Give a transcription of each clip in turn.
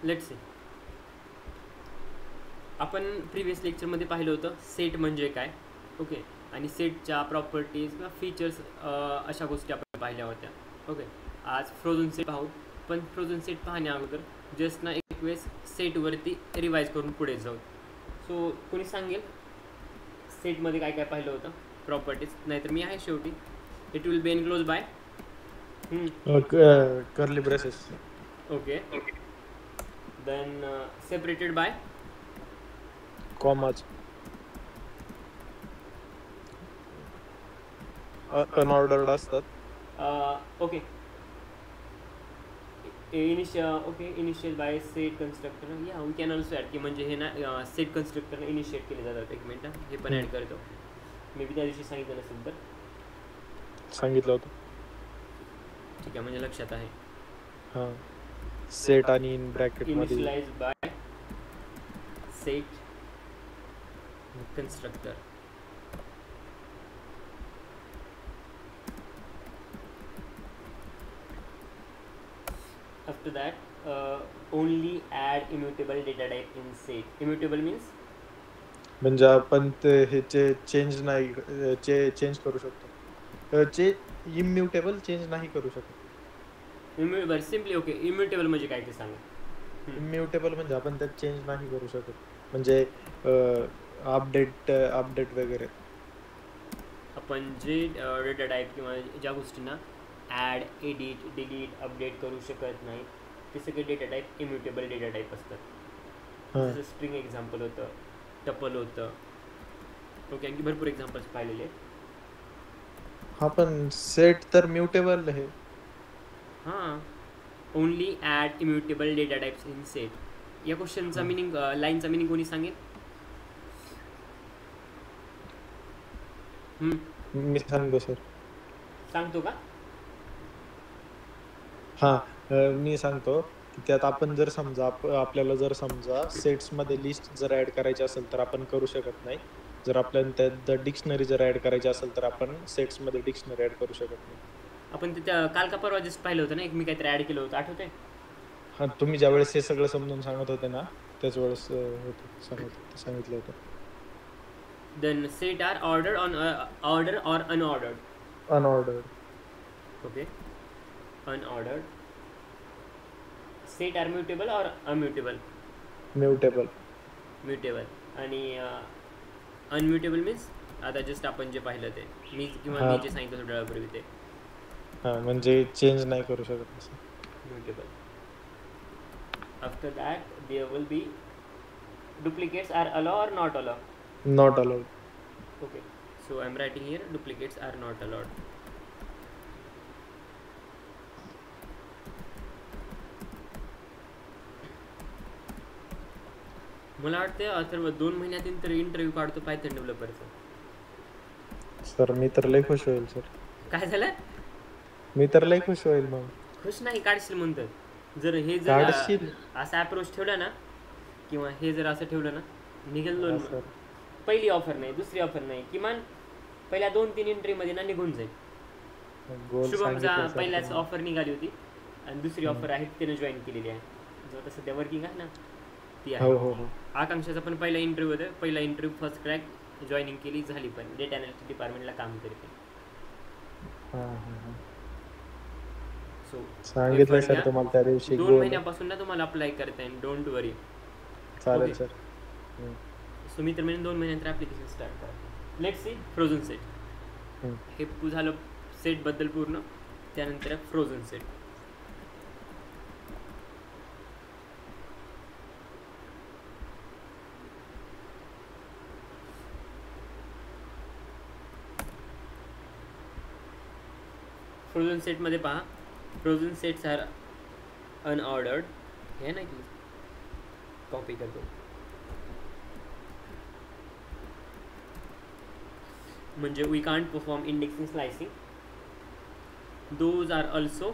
Let's say आपण previous लेक्चरमध्ये पाहिलं होतं सेट म्हणजे काय, ओके, आणि सेटच्या प्रॉपर्टीज किंवा फीचर्स अशा गोष्टी आपण पाहिल्या होत्या. ओके, आज फ्रोझन सेट पाहू. पण फ्रोझन सेट पाहण्या अगोदर जस्ट ना एक वेळेस सेटवरती रिवाईज करून पुढे जाऊ. सो कोणी सांगेल सेटमध्ये काय काय पाहिलं होतं प्रॉपर्टीज? नाहीतर मी आहे शेवटी. It will be enclose by curly braces, okay, then separated by commas, unordered असतात. Okay, initial by set constructor. या वी कॅन ऑल्सो ॲड की म्हणजे हे ना सेट कन्स्ट्रक्टरने इनिशिएट केले जातात. एक मिनटं, हे पण ॲड करतो. मे बी त्या दिवशी सांगितलं नसेल तर सांगितलं होतं. ठीक आहे, म्हणजे लक्षात आहे. हां, सेट आणि इन ब्रॅकेट मध्ये initialize by set constructor. After that, only add immutable data type in set. Immutable means म्हणजे आपण ते ह्याचे चेंज नाही चेंज करू शकतो. इम्युटेबल चेंज नाही करू शकत. immutable. सिम्पली ओके, immutable म्हणजे काय ते सांगा. इम्युटेबल म्हणजे आपण त्यात चेंज नाही करू शकत. म्हणजे अपडेट वगैरे आपण जे डेटा टाईप किंवा ज्या गोष्टींना ॲड, एडिट, डिलीट, अपडेट करू शकत नाही ते सगळे data type immutable data type असतात. जसं स्ट्रिंग एक्झाम्पल होतं, टपल होतं. ओके, आणखी भरपूर एक्झाम्पल्स पाहिलेले. हा, पण सेट तर म्युटेबल आहे. हां, only add immutable data types in set. या क्वेश्चनचा मिनिंग, लाईनचा मिनिंग कोणी सांगेल? मी सांगतो सर. सांगतो का? हा, मी सांगतो की त्यात आपण जर समजा आपल्याला जर समजा सेट्स मध्ये लिस्ट जर ऍड करायची असेल तर आपण करू शकत नाही. जर आपल्याला त्यात डिक्शनरी जर ऍड करायची असेल तर आपण सेट्स मध्ये डिक्शनरी ऍड करू शकत नाही. आपण तिथं काल का परवा जस्ट पाहिलं होतं ना, एक मी काहीतरी ॲड केलं होतं, आठवतंय? हा, तुम्ही ज्या वेळेस हे सगळं समजून सांगत होते ना त्याच वेळेस सांगितलं होतं. Then set are ordered on order or unordered. Unordered. Okay, unordered. Set are mutable or immutable. Mutable. Mutable. आणि unmutable means आता जस्ट आपण जे पाहिलं ते मी किंवा मी जे सांगितलं थोड्या वेळापूर्वी ते हा, म्हणजे चेंज नाही करू शकत असं. mutable. After that there will be duplicates are allow or not allow. Not allowed. Okay, so I'm writing here duplicates are not allowed. मला वाटतं अथर्व 2 महिन्यातील तर इंटरव्ह्यू काढतो पायथन डेव्हलपरचा. सर मी तर लय खुश होईल सर. काय झालं? मी तर लय खुश होईल. मग खुश नाही, काढशील म्हणतात. जर हे जर काढशील. असा अप्रोच ठेवला ना किंवा हे जर असं ठेवलं ना, निघेल दोन. सर पहिली ऑफर नाही, दुसरी ऑफर नाही, किमान पहिल्या 2-3 इंटरव्ह्यूमध्ये ना निघून जाईल. गोल शुभमचा सांगितलं सर पहिल्याच तुम्ही. ऑफर निघाली होती आणि दुसरी ऑफर आहे त्याने जॉईन केलेली आहे, जो आता सध्या वर्किंग आहे ना ती हो आहे. हो हो. आकांक्षाचा पण पहिला इंटरव्ह्यू होता, पहिला इंटरव्ह्यू फर्स्ट क्रॅक, जॉईनिंग केली, झाली, पण डेटा अनालिटिक्स डिपार्टमेंटला काम करते. हा हा हा. सो सांगितलं सर तुम्हाला त्या दिवशी. 2 महिन्यापासून ना तुम्हाला अप्लाय करता येईल, डोंट वरी. चालेल ओके. सर. सो मी तर म्हणजे 2 महिन्यानंतर ॲप्लिकेशन स्टार्ट करा. Let's see frozen set. हे झालं सेटबद्दल पूर्ण. त्यानंतर फ्रोझन सेट. फ्रोझन सेटमध्ये पहा, फ्रोझन सेट्स आर अनऑर्डर्ड. हे नाही की कॉपी करतो, म्हणजे we can't perform indexing, slicing. Those are also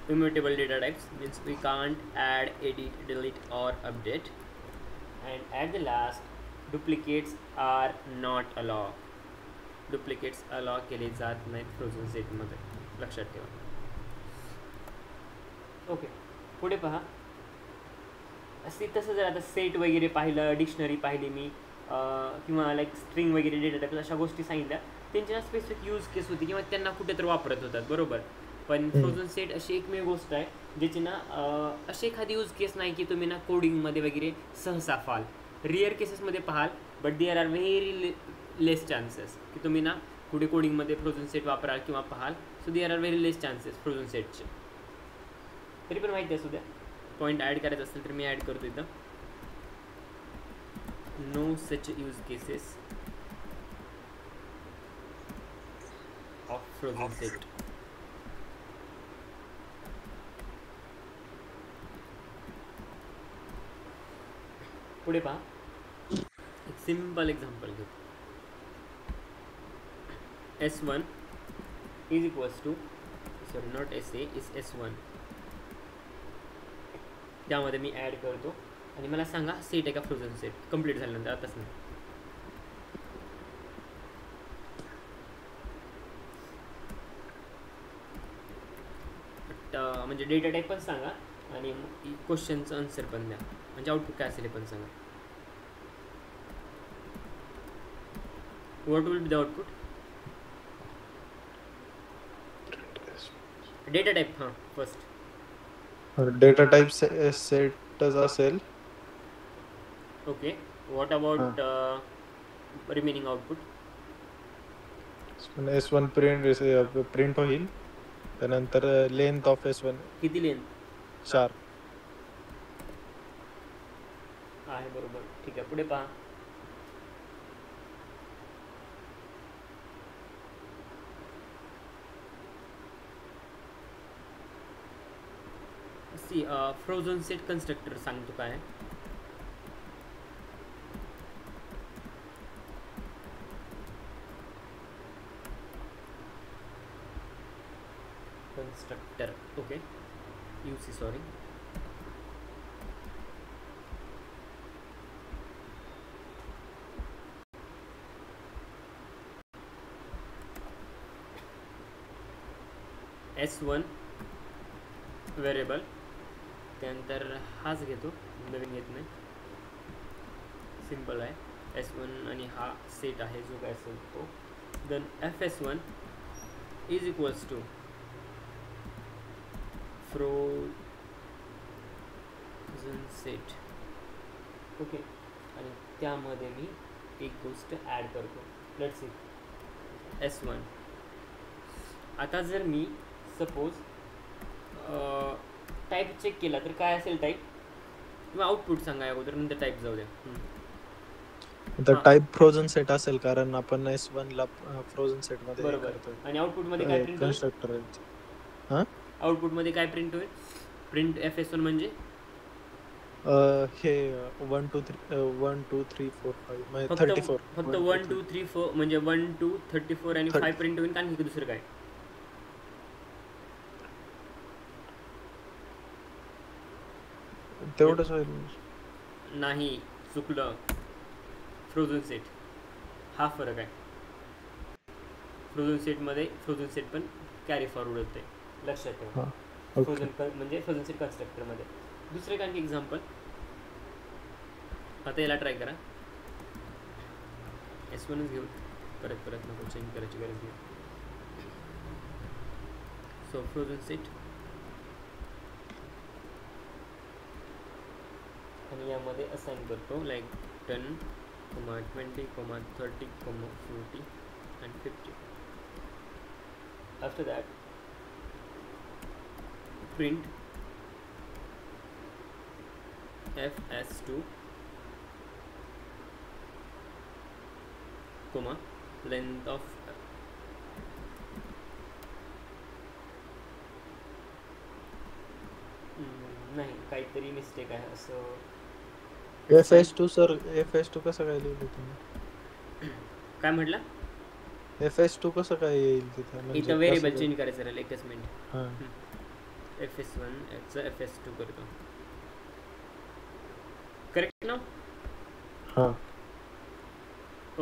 immutable data types, means we can't add, edit, delete or update. And at the last, duplicates are not allowed. Duplicates allow केले जात नाहीत frozen सेटमध्ये, लक्षात ठेवा. Okay, पुढे पहा. असे तसं जर आता सेट वगैरे पाहिलं, डिक्शनरी पाहिली मी, किंवा लाईक स्ट्रिंग वगैरे डेटा टाईप अशा गोष्टी सांगितल्या, त्यांच्या स्पेसिफिक यूज केस होती किंवा त्यांना कुठेतरी वापरत होतात, बरोबर. पण फ्रोझन सेट अशी एकमेव गोष्ट आहे ज्याची ना अशी एखादी यूज केस नाही की तुम्ही ना कोडिंगमध्ये वगैरे सहसा पाहाल. रिअर केसेसमध्ये पाहाल, but there are very less chances की तुम्ही ना पुढे कोडिंगमध्ये फ्रोझन सेट वापराल किंवा पाहाल. So there are very less chances frozen सेटचे. तरी पण माहिती असू द्या, पॉईंट ॲड करायचं असेल तर मी ॲड करतो इथं. No such use cases of frozen set. पुढे पहा, एक सिम्पल एक्झाम्पल घेतो. S1 is equals to, sorry not SA, is S1. त्यामध्ये मी ॲड करतो आणि मला सांगा सेट आहे का फ्रोझन सेट कंप्लीट झाल्यानंतर. आताच नाही, म्हणजे डेटा टाईप पण सांगा आणि क्वेश्चनचं आन्सर पण द्या, म्हणजे आउटपुट काय असेल हे पण सांगा. What will be the output? Data type. हां, फर्स्ट डेटा टाईप सेटच असेल. Okay, what about remaining output? S1 print होईल. त्यानंतर लेंथ ऑफ S1 किती लेंथ? 4 आहे, बरोबर. ठीक आहे, पुढे पहा. सी फ्रोझन सेट कन्स्ट्रक्टर सांगतो काय. Constructor, okay, UC, sorry. S1 variable, त्यानंतर हाच घेतो, नवीन घेत नाही, सिम्पल आहे. S1 आणि हा सेट आहे जो काय असेल तो. Then FS1 is equals to frozen set, okay. आणि त्यामध्ये मी एक गोष्ट ॲड करतो. Let's see S1. आता जर मी सपोज टाईप चेक केला तर काय असेल टाईप, किंवा आउटपुट सांगा अगोदर, नंतर टाईप जाऊ द्या. तर टाईप फ्रोझन सेट असेल कारण आपण S1 ला फ्रोझन सेट मध्ये बरोबर. आणि आउटपुट मध्ये काय प्रिंट होईल? कन्स्ट्रक्टर. हां, आउटपुट मध्ये काय प्रिंट होईल? प्रिंट FS1 म्हणजे हे 1 2 3 4 5 म्हणजे 34. फक्त 1 2 3 4 म्हणजे 1 2 34 आणि 5 प्रिंट होईल. कारण की दुसरं काय तेवढंच होईल नाही, चुकलं. फ्रोझन सेट हा फरक आहे. फ्रोझन सेटमध्ये फ्रोझन सेट पण कॅरी फॉरवर्ड होते, लक्षात ठेवा. फ्रोझन म्हणजे फ्रोझन सेट कन्स्ट्रक्टरमध्ये. दुसरे काही एक्झाम्पल, आता याला ट्राय करा. S1च घेऊ, परत नको चेंज करायची गरज नाही. सो फ्रोझन सेट, आणि यामध्ये असाइन करतो like 10, 20, 30, 40 and 50. After that, print FS2, comma, length of नाही, काहीतरी मिस्टेक आहे असं. FS2 सर, FS2 कसं काय लिहिलं तुम्ही? काय म्हटलं? FS2 कसं काय येईल तिथे? म्हणजे इथं व्हेरिएबल चेंज करायचं राहिलं, एकच मिनिट. हां, FS1 चं FS2 करतो. करेक्ट ना? हां,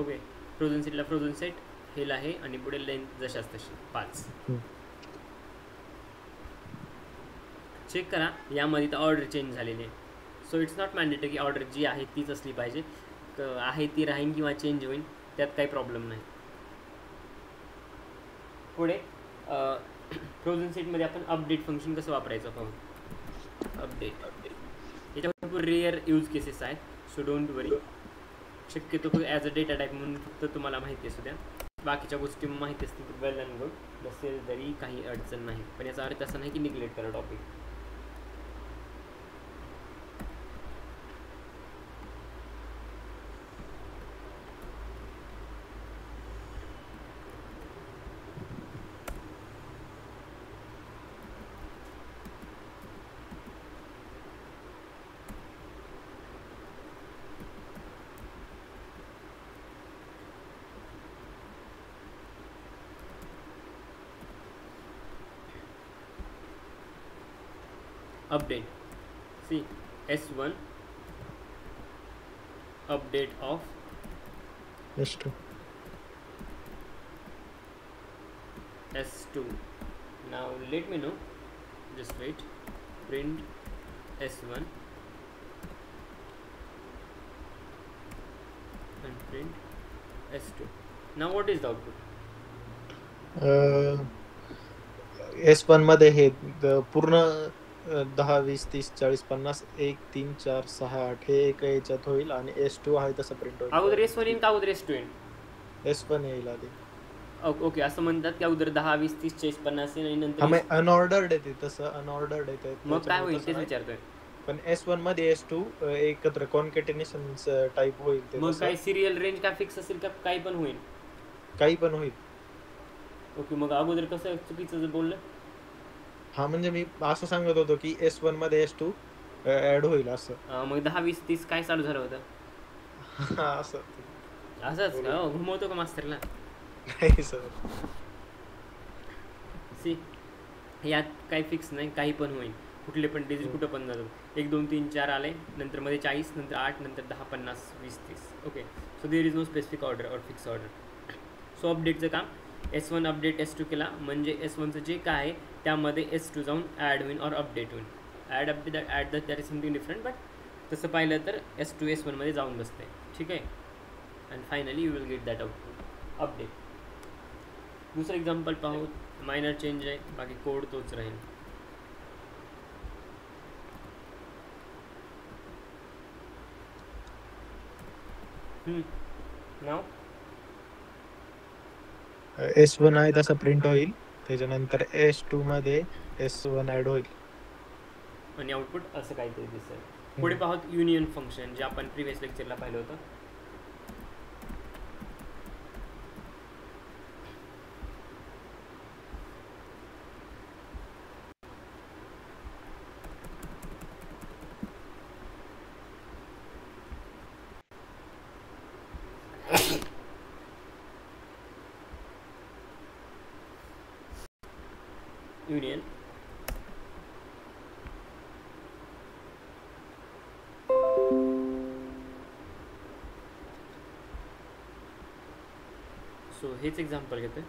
ओके. फ्रोझन सेटला फ्रोझन सेट हेल आहे आणि पुढे लेंथ जशाच तशी 5. चेक करा, यामध्ये तर ऑर्डर चेंज झालेली आहे. सो इट्स नॉट मॅन्डेटरी की ऑर्डर जी आहे तीच असली पाहिजे, आहे ती राहीन किंवा चेंज होईल, त्यात काही प्रॉब्लेम नाही. पुढे फ्रोझन सेटमध्ये आपण अपडेट फंक्शन कसं वापरायचं पाहू. अपडेट याच्या भरपूर रेअर यूज केसेस आहेत, सो डोंट वरी. शक्यतो ॲज अ डेटा टाईप म्हणून फक्त तुम्हाला माहिती असू द्या, बाकीच्या गोष्टी माहिती असतील तर वेल अँड गुड, नसेल तरी काही अडचण नाही. पण याचा अर्थ असा नाही की निग्लेक्ट करा topic. Update. See, S1 update of S2. S2. Now let me know. Just wait. Print S1 and print S2. Now what is the output? S1 मध्ये हे पूर्ण 10 20 30 40 50 1 3 4 6 8 हे एक याच्यात होईल आणि S2 आहे तसं प्रिंट होईल. अगोदर S1 येईल का अगोदर S2 येईल? S1 येईल आधी. ओके, असं म्हणतात की अगोदर 10 20 30 40 50 येईल आणि नंतर अनऑर्डर्ड येते, तसं अनऑर्डर्ड येते. मग काय होईल तेच विचारतोय. पण S1 मध्ये S2 एकत्र कॉन्केटेनेशन टाइप होईल. ते मग काय सिरियल रेंज का फिक्स असेल का काही पण होईल? काही पण होईल. ओके, मग अगोदर कसं चुकीचं बोललं? हा म्हणजे मी असं सांगत होतो की S1 मध्ये S2 ऍड होईल असं. मग 10 20 30 काय चालू झालं होतं? असं असंच घुमवतो का मास्तरला? नाही सर. सी, यात काही फिक्स नाही, काही पण होईल, कुठले पण डिजिट कुठं पण जातो. 1 2 3 4 आले, नंतर मध्ये 40, नंतर 8, नंतर 10 50 20 30. Okay, so there is no specific order or fix order. So अपडेटचं काम S1 अपडेट S2 केला म्हणजे S1चं जे काय आहे त्यामध्ये S2 जाऊन ॲड होईल और अपडेट होईल. And that is something different, but तसं पाहिलं तर S2 S1 मध्ये जाऊन बसते. ठीक आहे. And finally you will get that output update. दुसरं एक्झाम्पल पाहू. मायनर चेंज आहे, बाकी कोड तोच राहील. नाव S1 आहे तसं प्रिंट होईल, त्याच्यानंतर S2 मध्ये S1 ऍड होईल आणि आउटपुट असं काहीतरी दिसेल. पुढे पाहत युनियन फंक्शन, जे आपण प्रिव्हियस लेक्चरला पाहिलं होतं. युनियन सो हेच एक्झाम्पल घेतो.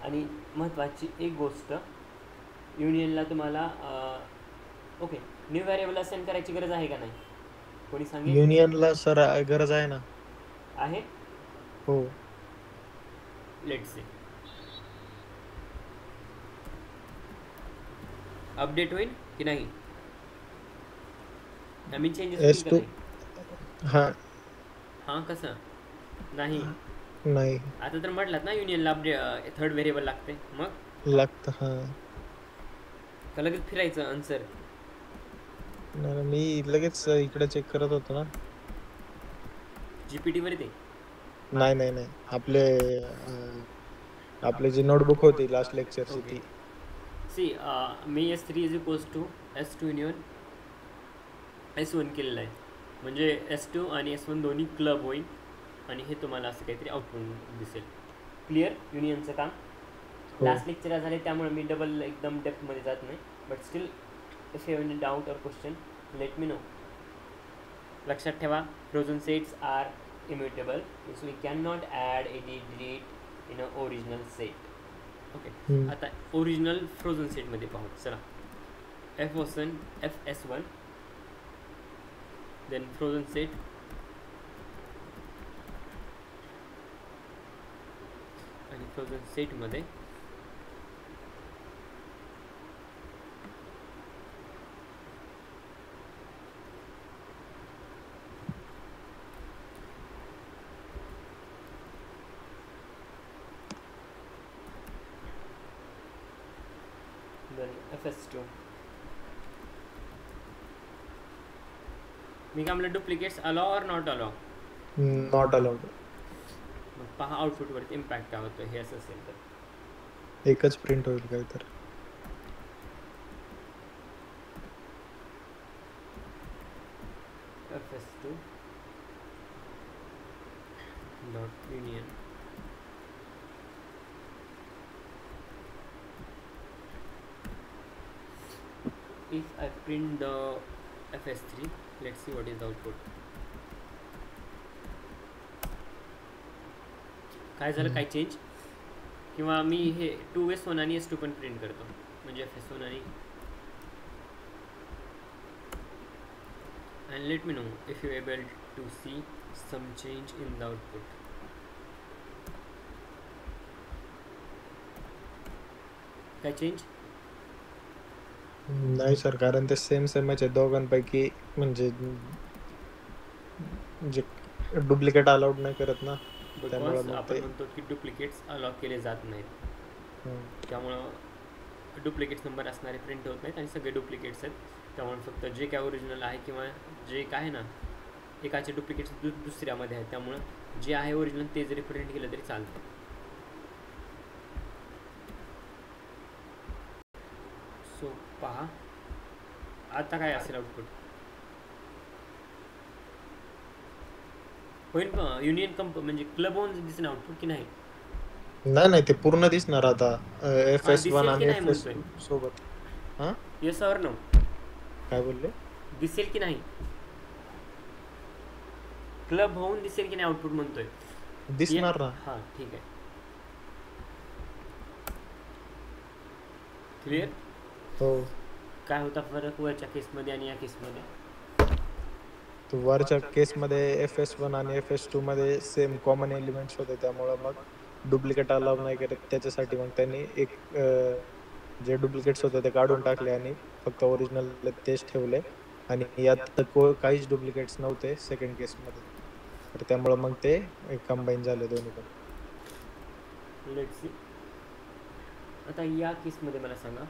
आणि महत्त्वाची एक गोष्ट, युनियनला तुम्हाला ओके न्यू व्हेरिएबल असाइन करायची गरज आहे का नाही? कोणी सांगेल? युनियनला सर गरज आहे ना. आहे. हो. Let's see. अपडेट होईल की नाही? आम्ही चेंजेस S2 हां हां कसं नाही? नाही आता तर म्हटलात ना युनियनला अपडेट थर्ड व्हेरिएबल लागते, मग लागतं. हां का लगेच फिरायचं आन्सर? नाही मी लगेच इकडे चेक करत होतो ना. GPT वर ते नाही नाही नाही आपले जी नोटबुक होती लास्ट लेक्चरची ती. सी मी S3 is equals to S2 union S1 केलेलं आहे, म्हणजे S2 आणि S1 दोन्ही क्लब होईल आणि हे तुम्हाला असं काहीतरी आउटपुट दिसेल. क्लिअर युनियनचं काम. लास्ट लेक्चर झाले त्यामुळे मी डबल एकदम डेप्थमध्ये जात नाही, but still if you have any doubt or question let me know. लक्षात ठेवा, frozen sets are immutable, so we cannot add any delete in an original set. Okay. आता ओरिजिनल फ्रोझन सेटमध्ये पाहू. चला, FS1 देन फ्रोझन सेट आणि frozen सेटमध्ये FS2. मी काय म्हणलं, duplicates allow or not allow? Not allowed. मग पहा आउटपुटवरती इम्पॅक्ट काय होतो. हे असं असेल तर एकच प्रिंट होईल काय तर. FS2 dot union if I print the FS3, let's see what is the output. काय झालं, काय चेंज? किंवा मी हे 2S1 आणि S2 पण प्रिंट करतो, म्हणजे FS1 आणि and let me know if you able to see some change in the output. काय चेंज? नाही सर, कारण ते सेम आहे दोघांपैकी. म्हणजे जे डुप्लिकेट अलाउड नाही करत ना, त्यामुळे बिकॉज आपण म्हणतो की डुप्लिकेट्स अलाउ केले जात नाहीत. त्यामुळं डुप्लिकेट्स नंबर असणारे प्रिंट होत नाहीत आणि सगळे डुप्लिकेट्स आहेत. त्यामुळे फक्त जे काय ओरिजिनल आहे किंवा जे काय आहे ना, एकाचे डुप्लिकेट्स दुसऱ्यामध्ये आहेत. त्यामुळं जे आहे ओरिजिनल ते जरी प्रिंट केलं तरी चालतं. सो पहा आता काय असेल आउटपुट. होईल युनियन म्हणजे क्लब होऊन दिसेल आउटपुट की नाही? नाही, ते पूर्ण दिसणार आता FS1 आणि नाही FS2 म्हणतोय. सोबत. हा, येस और नो? काय बोलले? दिसेल की नाही? क्लब होऊन दिसेल की नाही आउटपुट म्हणतोय. दिसणार ना. हा, ठीक आहे. क्लिअर? हो. काय होता फरक वरच्या केसमध्ये आणि या केसमध्ये? तो वरच्या केसमध्ये FS1 आणि FS2 मध्ये सेम कॉमन एलिमेंट्स होते, त्यामुळे मग डुप्लिकेट अलाउ नाही करत. त्याच्यासाठी मग त्यांनी एक जे डुप्लिकेट्स होते ते काढून टाकले आणि फक्त ओरिजिनल तेच ठेवले. आणि यात काहीच डुप्लिकेट्स नव्हते सेकंड केसमध्ये, तर त्यामुळे मग ते कंबाईन झाले दोन्ही पण. Let's see. आता या केसमध्ये मला सांगा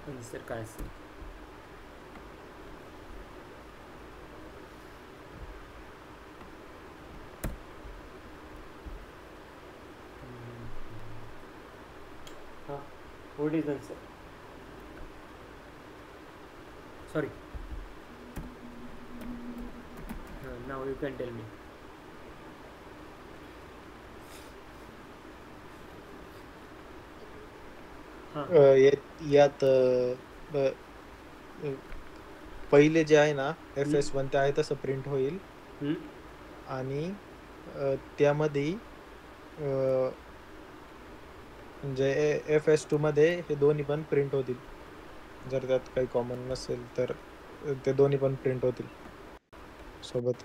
आन्सर काय असेल. What is the answer? Sorry. Now you can tell me. यात पहिले जे आहे ना FS1 ते आहे तसं प्रिंट होईल. आणि त्यामध्ये म्हणजे FS2 मध्ये हे दोन्ही पण प्रिंट होतील. जर त्यात काही कॉमन नसेल तर ते दोन्ही पण प्रिंट होतील सोबत.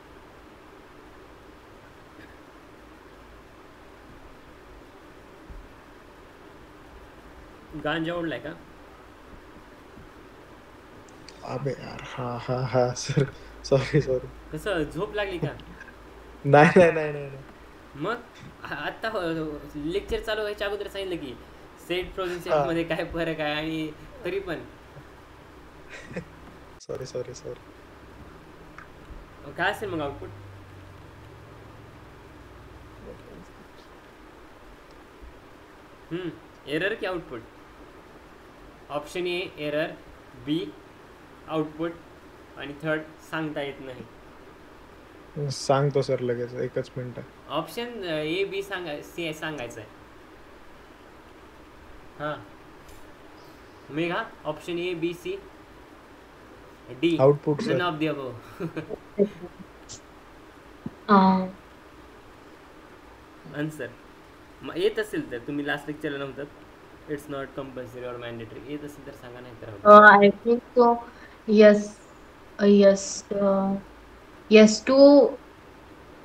गांजा ओढलाय का? अबे यार, हा सर, सॉरी. कसं, झोप लागली का? नाही. मग आता लेक्चर चालू व्हायच्या अगोदर सांगितलं की सेट फ्रोझन सेट मध्ये काय फरक आहे, आणि तरी पण सॉरी. काय असेल मग आउटपुट? एरर की output? Option A error, B output, आणि थर्ड सांगता येत नाही. सांगतो सर लगेच, एकच मिनिट. ऑप्शन ए बी सांगायचं आहे. हां, Megha, option A B C D output none of the above. Answer येत असेल तर तुम्ही लास्ट लेक्चरला नव्हतं. इट्स नॉट कंपल्सरी और मॅन्डेटरी. येत असेल तर सांगा, नाही तर राहू द्या. I think so. Yes. Yes. Yes two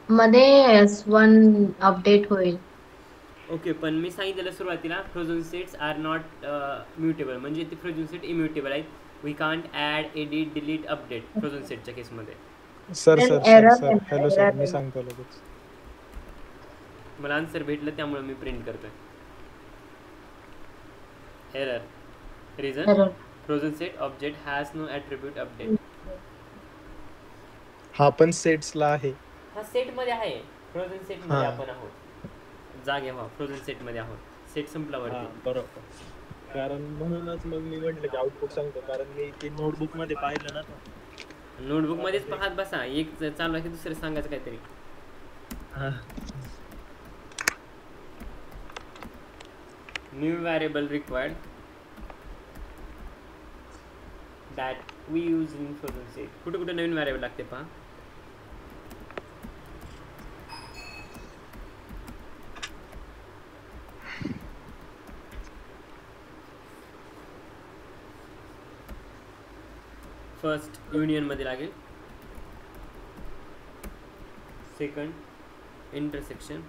मध्ये S1 अपडेट होईल. ओके, पण मी सांगितलेलं सुरुवातीला frozen sets are not mutable, म्हणजे ते फ्रोझन सेट इम्युटेबल आहेत. We can't add, edit, delete, update frozen सेटच्या केसमध्ये. Sir Then sir sir error sir येणार, हॅलो error सर, मी येणार. सांगतो लगेच. मला आन्सर भेटलं त्यामुळे मी प्रिंट करतोय. Error reason Error. Frozen set object has no attribute update. हा पण सेट्सला आहे. हा सेटमध्ये आहे, फ्रोझन सेटमध्ये हा. आपण आहोत. जागे व्हा, फ्रोझन सेटमध्ये आहोत. सेट संपला हा वरती. बरोबर. कारण म्हणूनच मग मी म्हटलं की आउटपुट सांगतो, कारण मी ते नोटबुक मध्ये पाहिलं ना. नोटबुकमध्येच पाहत बसा, एक चालू आहे की दुसरं सांगायचं काहीतरी. हा. New variable required that we use in frozen set. कुठे कुठे नवीन व्हेरिएबल लागते पहा. फर्स्ट युनियनमध्ये लागेल, second intersection,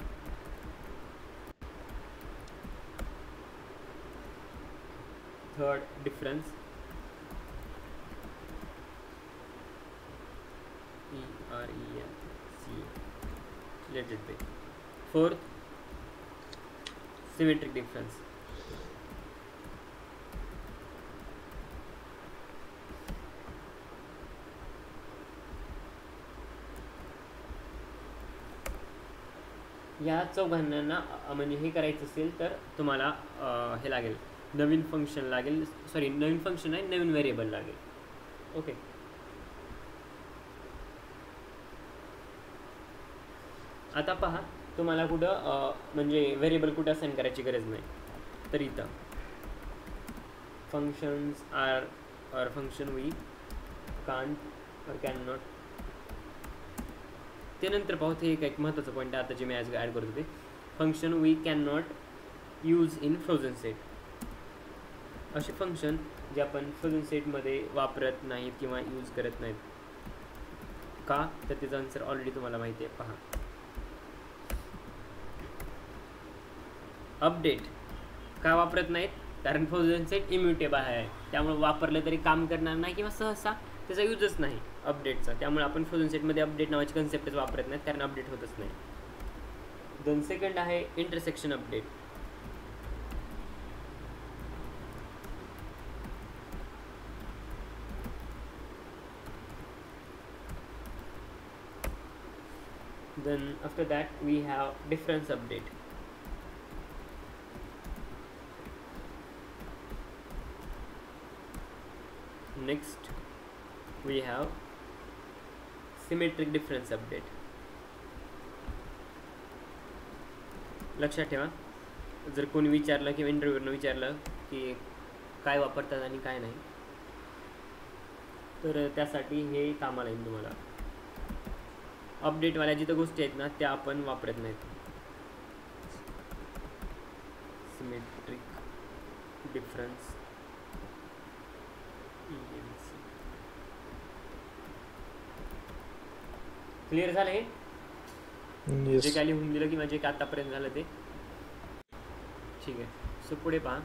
third difference, ERENC related by, fourth symmetric difference. या चौघांना म्हणजे हे करायचं असेल तर तुम्हाला हे लागेल, नवीन फंक्शन लागेल, सॉरी नवीन फंक्शन आहे, नवीन व्हेरिएबल लागेल. ओके, आता पहा, तुम्हाला कुठं म्हणजे व्हेरिएबल कुठं असाइन करायची गरज नाही. तर इथं फंक्शन्स आर और फंक्शन वी कांट और कॅन नॉट, ते नंतर पाहू. ते एक महत्त्वाचं पॉईंट आहे आता जे मी ॲज ॲड करतो ते. Function we can not use in frozen set. असे फंक्शन जे आपण फ्रोझन सेटमध्ये वापरत नाहीत किंवा यूज करत नाहीत. का, तर त्याचं आन्सर ऑलरेडी तुम्हाला माहिती आहे. पहा, अपडेट का वापरत नाहीत, कारण फ्रोझन सेट इम्युटेबल आहे, त्यामुळे वापरलं तरी काम करणार नाही किंवा सहसा त्याचा यूजच नाही अपडेटचा. त्यामुळे आपण फ्रोझन सेटमध्ये अपडेट नावाची कन्सेप्टच वापरत नाहीत, कारण अपडेट होतच नाही. देन सेकंड आहे intersection update. Then after that we have difference update. Next we have symmetric difference update. लक्षात ठेवा, जर कोणी विचारलं किंवा इंटरव्ह्यूवरनं विचारलं की काय वापरतात आणि काय नाही, तर त्यासाठी हे कामाला येईल तुम्हाला. अपडेटवाल्या जिथं गोष्टी आहेत ना त्या आपण वापरत नाहीत. सिमेट्रिक डिफरन्स, क्लिअर झालं हे? जे काय लिहून दिलं किंवा जे काय आतापर्यंत झालं ते ठीक आहे. सो पुढे पहा,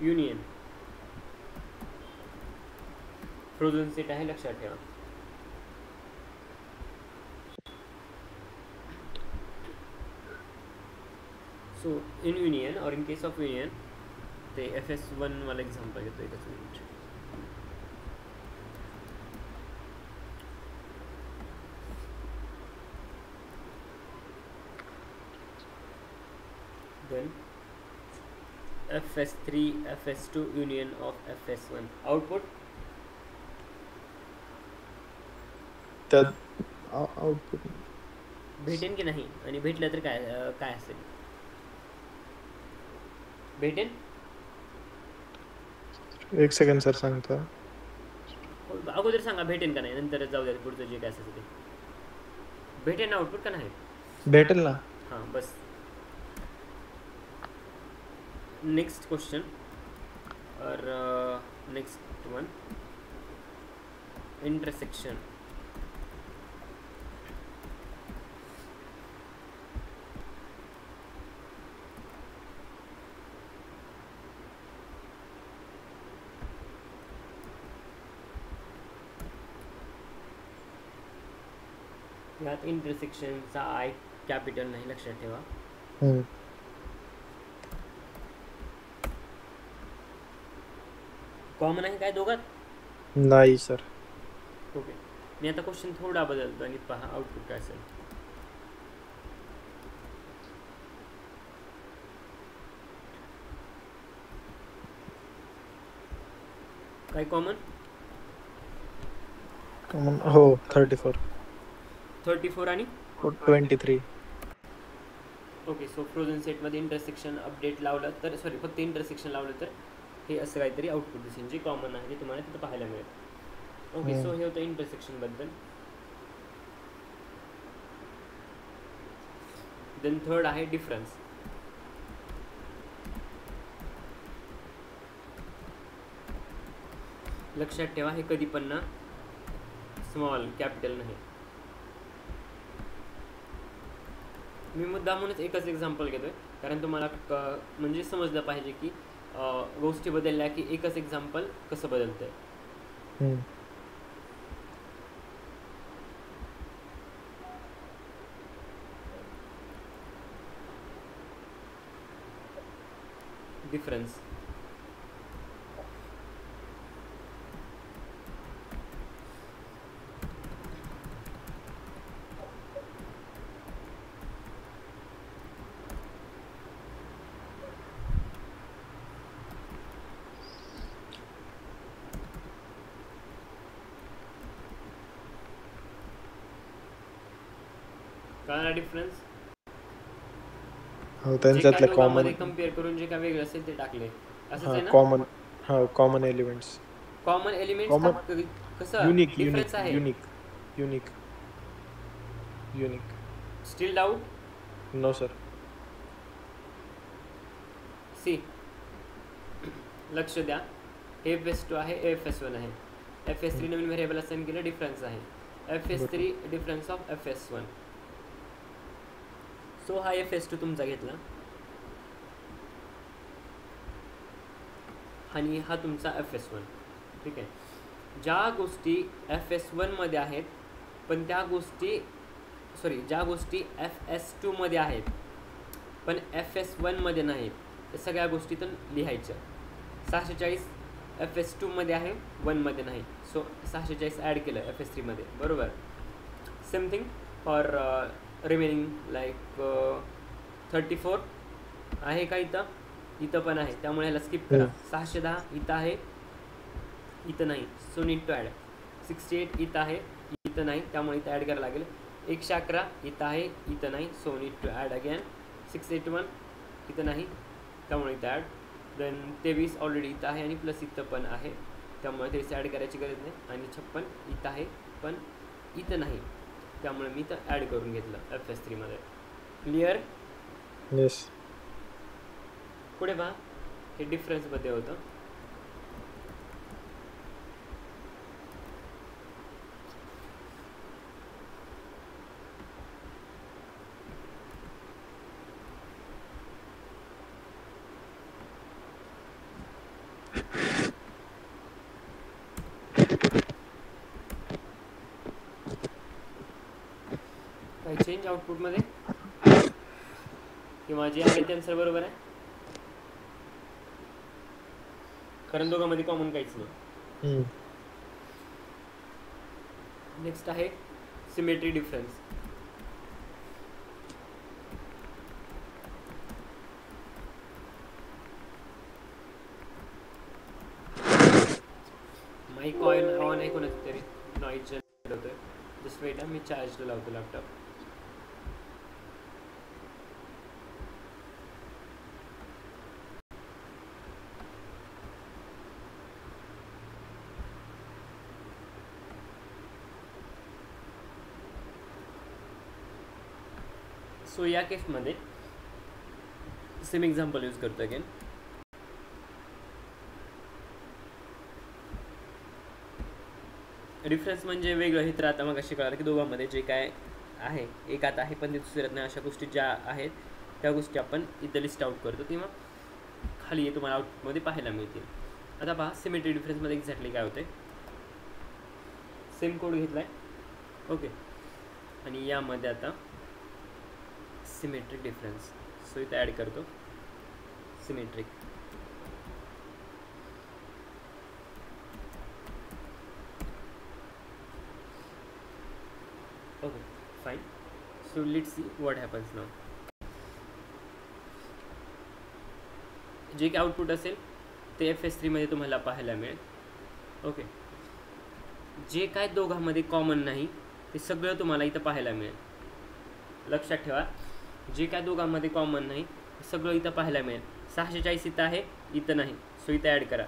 युनियन फ्रोझन सेट आहे, लक्षात ठेवा. सो इन युनियन और इन केस ऑफ युनियन, ते FS1 वाला एक्झाम्पल घेतो एकच minute. Then FS3 FS2 union of FS1 output. त्यात आउटपुट भेटेन की नाही, आणि भेटलं तर काय काय असेल, भेटेन. एक सेकंड सर सांगतो. अगोदर सांगा भेटेन का नाही, नंतर जाऊ द्या पुढचं जे काय असेल ते. भेटेन आउटपुट का नाही? भेटेल ना. हां बस. नेक्स्ट क्वेश्चन और नेक्स्ट वन, इंटरसेक्शन. यात इंटरसेक्शनचा आय कॅपिटल नाही, लक्षात ठेवा. कॉमन आहे काय दोघात? नाही सर. ओके, मी आता क्वेश्चन थोडा बदलतो आणि पहा आउटपुट काय असेल. काय कॉमन? हो 34 आणि 23. ओके. सो फ्रोझन सेटमध्ये इंटरसेक्शन अपडेट लावलं तर, सॉरी फक्त इंटरसेक्शन लावलं तर हे असं काहीतरी आउटपुट दिसेल जे कॉमन आहे, जे तुम्हाला तिथं पाहायला मिळेल. ओके. सो हे होतं इंटरसेक्शन बद्दल. देन थर्ड आहे डिफरन्स. लक्षात ठेवा हे कधी पण ना स्मॉल कॅपिटल नाही. मी मुद्दामूनच एकच एक्झाम्पल घेतोय कारण तुम्हाला म्हणजे समजलं पाहिजे की गोष्टी बदलल्या की एकच एक्झाम्पल कसं बदलतंय. डिफरन्स. काय डिफरन्स? हो, त्यांच्यातले कॉमन कंपेअर करून जे काय वेगळं असेल ते टाकले असंच आहे ना. कॉमन. हा, कॉमन एलिमेंट्स. कॉमन एलिमेंट्स कसं डिफरन्स आहे? Unique. Still doubt? No sir. See, लक्ष द्या. FS2 आहे, FS1 आहे. FS3 नवीन व्हेरिएबल असाइन केलं, डिफरन्स आहे. FS3 difference of FS1. So हा FS2 तुमचा घेतला आणि हा तुमचा FS1. ठीक आहे. ज्या गोष्टी FS1 मध्ये आहेत पण ज्या गोष्टी FS2 मध्ये आहेत पण FS1 मध्ये नाहीत, त्या सगळ्या गोष्टीतून लिहायच्या. 640 FS2 मध्ये आहे, 1 मध्ये नाही. सो 640 ॲड केलं FS3 मध्ये, बरोबर. Same thing for remaining like 34 आहे का इथं पण आहे, त्यामुळे ह्याला स्किप करा. 610 इथं आहे, इथं नाही. So need to add. 68 इथं आहे, इथं नाही, त्यामुळे इथं ॲड करायला लागेल. 111 इथं आहे, इथं नाही. So need to add again. 681 इथं नाही, त्यामुळे इथं ॲड. देन 23 ऑलरेडी इथं आहे आणि प्लस इथं पण आहे, त्यामुळे 23 ॲड करायची गरज नाही. आणि 56 इथं आहे पण इथं नाही, त्यामुळे मी इथं ॲड करून घेतलं FS3 मध्ये. क्लिअर? येस. पुढे पहा, हे डिफरन्समध्ये होतं. काही चेंज आउटपुटमध्ये किंवा जे आहे ते आन्सर बरोबर आहे, कारण दोघांमध्ये कॉमन काहीच नाही. नेक्स्ट आहे सिमेट्री डिफरन्स. माईक ऑन आहे कोणाचं तरी, नॉईज जनरेट होतोय. जस्ट वेट, मी चार्ज लावतो लॅपटॉप. सो या केसमध्ये सेम एक्झाम्पल यूज करतो अगेन. डिफरन्स म्हणजे वेगळं हे तर आता मग अशी कळालं की दोघांमध्ये जे काय आहे एकात आहे पण ते दुसऱ्यात नाही अशा गोष्टी ज्या आहेत त्या गोष्टी आपण इथं लिस्ट आउट करतो किंवा खाली तुम्हाला आउटपुटमध्ये पाहायला मिळतील. आता पहा सिमेट्री डिफरन्समध्ये एक्झॅक्टली काय होते. सेम कोड घेतला आहे ओके आणि यामध्ये आता सिमेट्रिक डिफरन्स सो इथं ॲड करतो symmetric. Okay fine. So let's see what happens now. जे काही आउटपुट असेल ते FS3 मध्ये तुम्हाला पाहायला मिळेल. ओके जे काय दोघांमध्ये कॉमन नाही ते सगळं तुम्हाला इथं पाहायला मिळेल. लक्षात ठेवा जे काय दोघांमध्ये कॉमन नाही सगळं इथं पाहायला मिळेल. 640 इथं आहे इथं नाही सो इथं ॲड करा.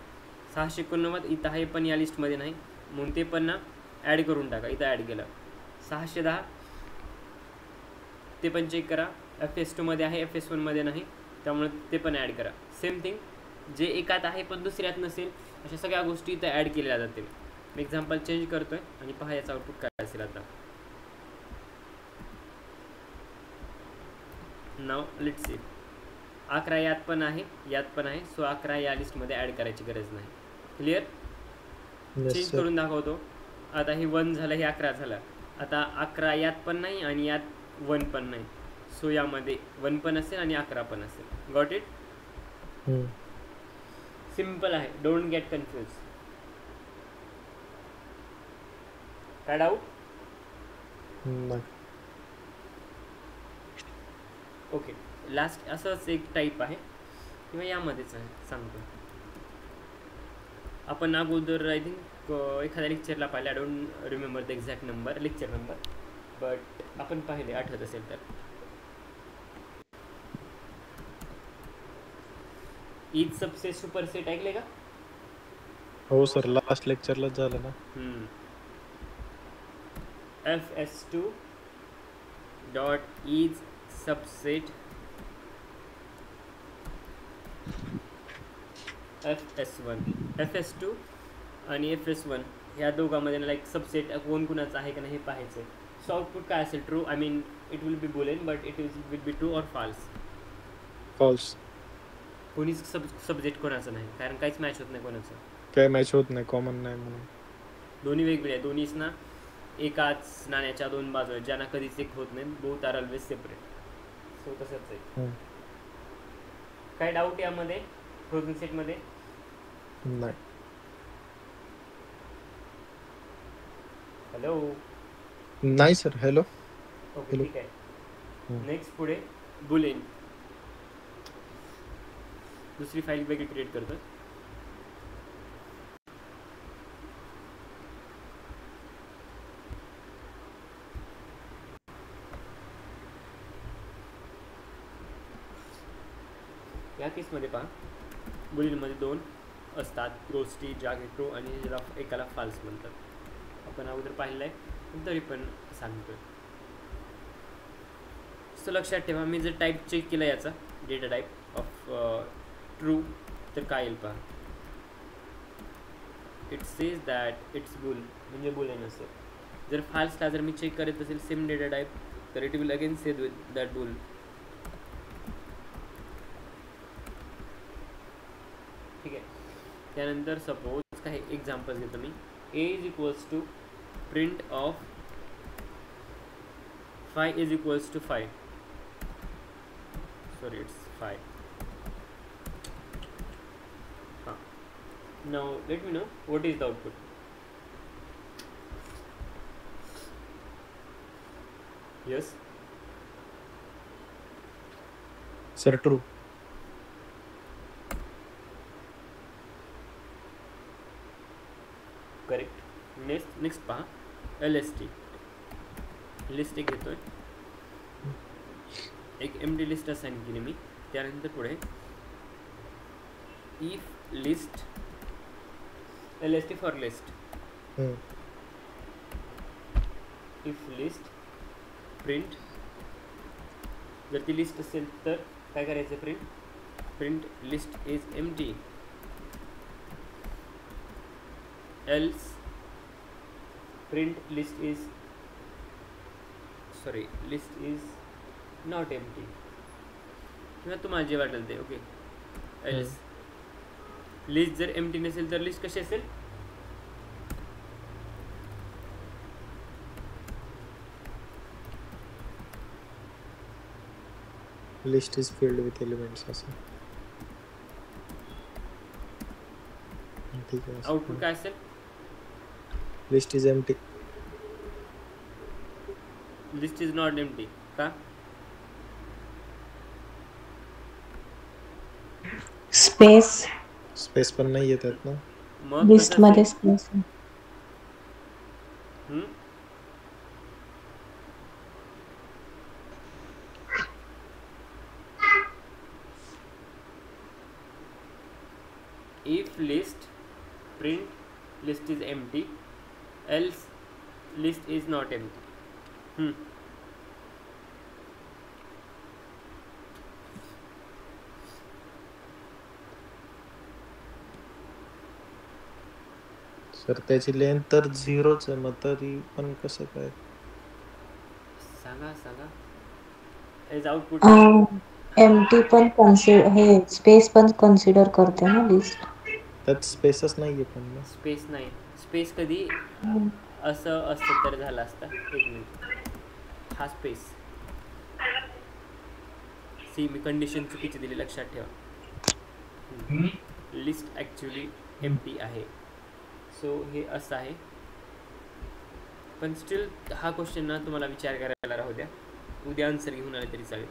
689 इथं आहे पण या लिस्टमध्ये नाही म्हणून ते पण ना ॲड करून टाका. इथं ॲड केलं. 610 ते पण चेक करा. FS2 मध्ये आहे FS1 मध्ये नाही त्यामुळे ते पण ॲड करा. सेम थिंग जे एकात आहे पण दुसऱ्यात नसेल अशा सगळ्या गोष्टी इथं ॲड केल्या जातील. मी एक्झाम्पल चेंज करतोय आणि पहा याचा आउटपुट काय असेल. आता नाव लेट्स सी 11 यात पण आहे सो 11 या लिस्टमध्ये ॲड करायची गरज नाही. क्लिअर. चेंज करून दाखवतो. आता हे 1 झालं हे 11 झालं. आता 11 यात पण नाही आणि यात 1 पण नाही सो यामध्ये 1 पण असेल आणि 11 पण असेल. Got it. सिम्पल आहे. Don't get confuse. काय डाऊट. ओके लास्ट असंच एक टाईप आहे किंवा यामध्येच आहे सांगतो. आपण अगोदर आय थिंक एखाद्या लेक्चरला पाहिले. I don't remember the exact number lecture number but आपण पाहिले आठवत असेल तर. ईच सबसेट सुपरसेट ऐकले का. हो सर लास्ट लेक्चरलाच झालं ना. FS2 dot each subset FS2 आणि FS1 ह्या दोघांमध्ये लाईक सबसेट कोण कुणाचं आहे का नाही हे पाहायचं. सो आउटपुट काय असेल true. I mean it will be boolean but it will be true or false. False. कोणीच सब्जेक्ट कोणाचं नाही कारण काहीच मॅच होत नाही कोणाचं. काय मॅच होत नाही कॉमन नाही म्हणून. दोन्ही वेगवेगळे आहे. दोन्हीच ना एकाच नाण्याच्या दोन बाजू आहेत ज्यांना कधीच एक होत नाही. Both are always separate. So तसंच आहे. काय डाऊट यामध्ये फ्रोझन सेटमध्ये. नाही. हॅलो. नाही सर. हॅलो. ओके ठीक आहे. नेक्स्ट पुढे बुलियन. दुसरी फाईल वेगळी क्रिएट करतो. या केसमध्ये पहा बुलियनमध्ये 2 असतात. ट्रू जागे ट्रू आणि ज्याला एकाला फॉल्स म्हणतात. आपण अगोदर पाहिलं आहे तरी पण सांगतोय. सो लक्षात ठेवा मी जर टाईप चेक केला याचा डेटा टाईप ऑफ ट्रू तर काय येईल पहा. It says that it's bool म्हणजे बुलियन असेल. जर फॉल्सला जर मी चेक करत असेल सेम डेटा टाईप तर it will again say that bool. ठीक आहे. त्यानंतर सपोज काही एक्झाम्पल देतो मी. A is equals to print of 5 is equals to 5. Sorry it's 5. Now let me know what is the output. Yes. Sir, true. Correct. Next पहा LST. List एक घेतोय. एक एम्प्टी लिस्ट असाइन केली मी. त्यानंतर पुढे if list LST for list. If list print जर ती list असेल तर काय करायचं print list is empty. Else print list is not empty, किंवा तुम्हाला जे वाटेल ते. ओके, एल्स लिस्ट जर एम्प्टी नसेल तर लिस्ट कशी असेल? List is filled with elements असं. ठीक आहे. आउटपुट काय असेल? List is empty. List is not empty का? स्पेस पण नाही येतात ना मग लिस्ट मध्ये space. if list print list is empty, else list is not empty. Sir त्याची लेंथ तर 0च आहे, मग तरी पण कसं काय? सांगा एज आउटपुट. एम्प्टी पण कन्सिडर, हे स्पेस पण कन्सिडर करते ना लिस्ट. त्यात स्पेसच नाहीये पण ना. स्पेस नाही. स्पेस कधी असं असतं तर झालं असतं. एक मिनिट, हा स्पेस सी मी कंडिशन चुकीची दिली, लक्षात ठेवा. लिस्ट ॲक्च्युली एम्प्टी आहे. सो हे असं आहे, पण स्टील हा क्वेश्चन ना तुम्हाला विचार करायला राहू द्या. उद्या आन्सर घेऊन आले तरी चालेल.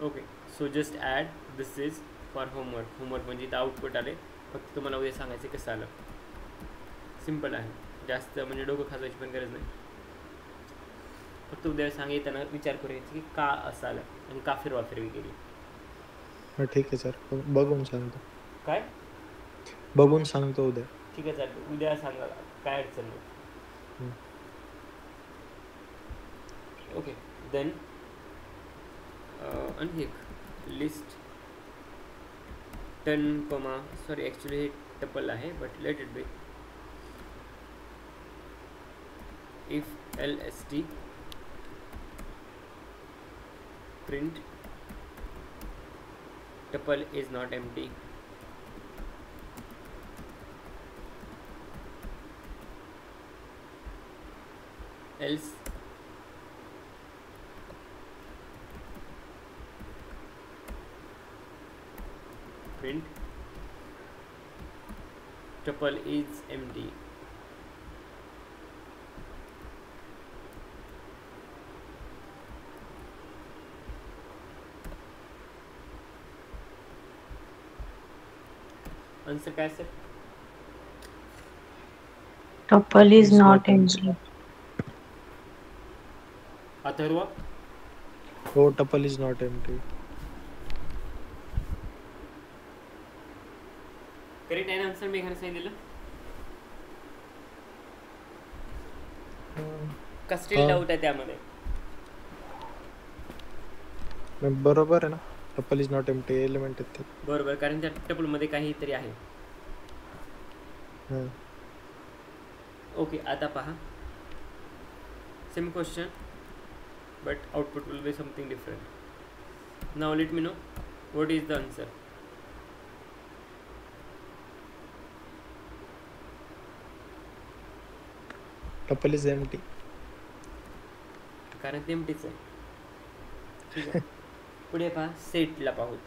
Okay, so just add this is for homework म्हणजे इथं आउटपुट आले. फक्त तुम्हाला उद्या सांगायचं कसं आलं. सिम्पल आहे, जास्त म्हणजे डोकं खाजवायची पण गरज नाही. फक्त उद्या सांगितलं विचार करायचं की का असं आलं आणि का फिरवी केली. ठीक आहे सर, बघून सांगतो. काय बघून सांगतो उद्या. ठीक आहे चालेल, उद्या सांगा, काय अडचण नाही. ओके देन आणि एक लिस्ट 10, सॉरी ॲक्च्युली हे टपल आहे, but let it be. If LST print tuple is not empty, else print tuple is empty. Answer काय असेल? Tuple is not empty. Atharva, हो, tuple is not empty. Correct आहे ना answer? मी घरी सांगितलं का? स्टील डाऊट आहे त्यामध्ये? बरोबर आहे ना, tuple is not empty element आहेत ते. बरोबर, कारण त्या टपल मध्ये काहीतरी आहे. ओके, आता पहा, same question but output will be something different. Now let me know what is the answer. Tuple is empty. कारण ते एम्प्टीच आहे. ठीक आहे, पुढे पहा, सेटला पाहूत.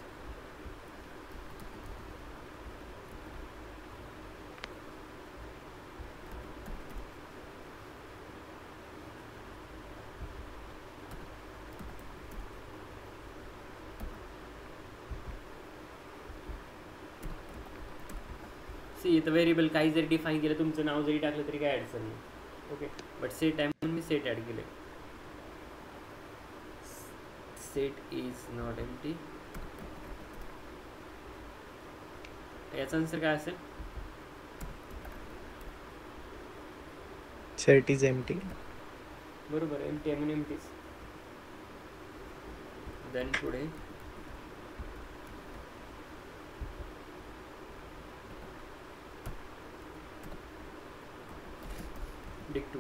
सी इथं व्हेरिएबल काही जरी डिफाईन केलं, तुमचं नाव जरी टाकलं तरी काय अडचण नाही. ओके, बट सेट आहे म्हणून मी सेट ॲड केले. Set is not empty. याचा आन्सर काय असेल? Set is empty. बरोबर, एम्प्टी आहे म्हणून एम्प्टीच. देन पुढे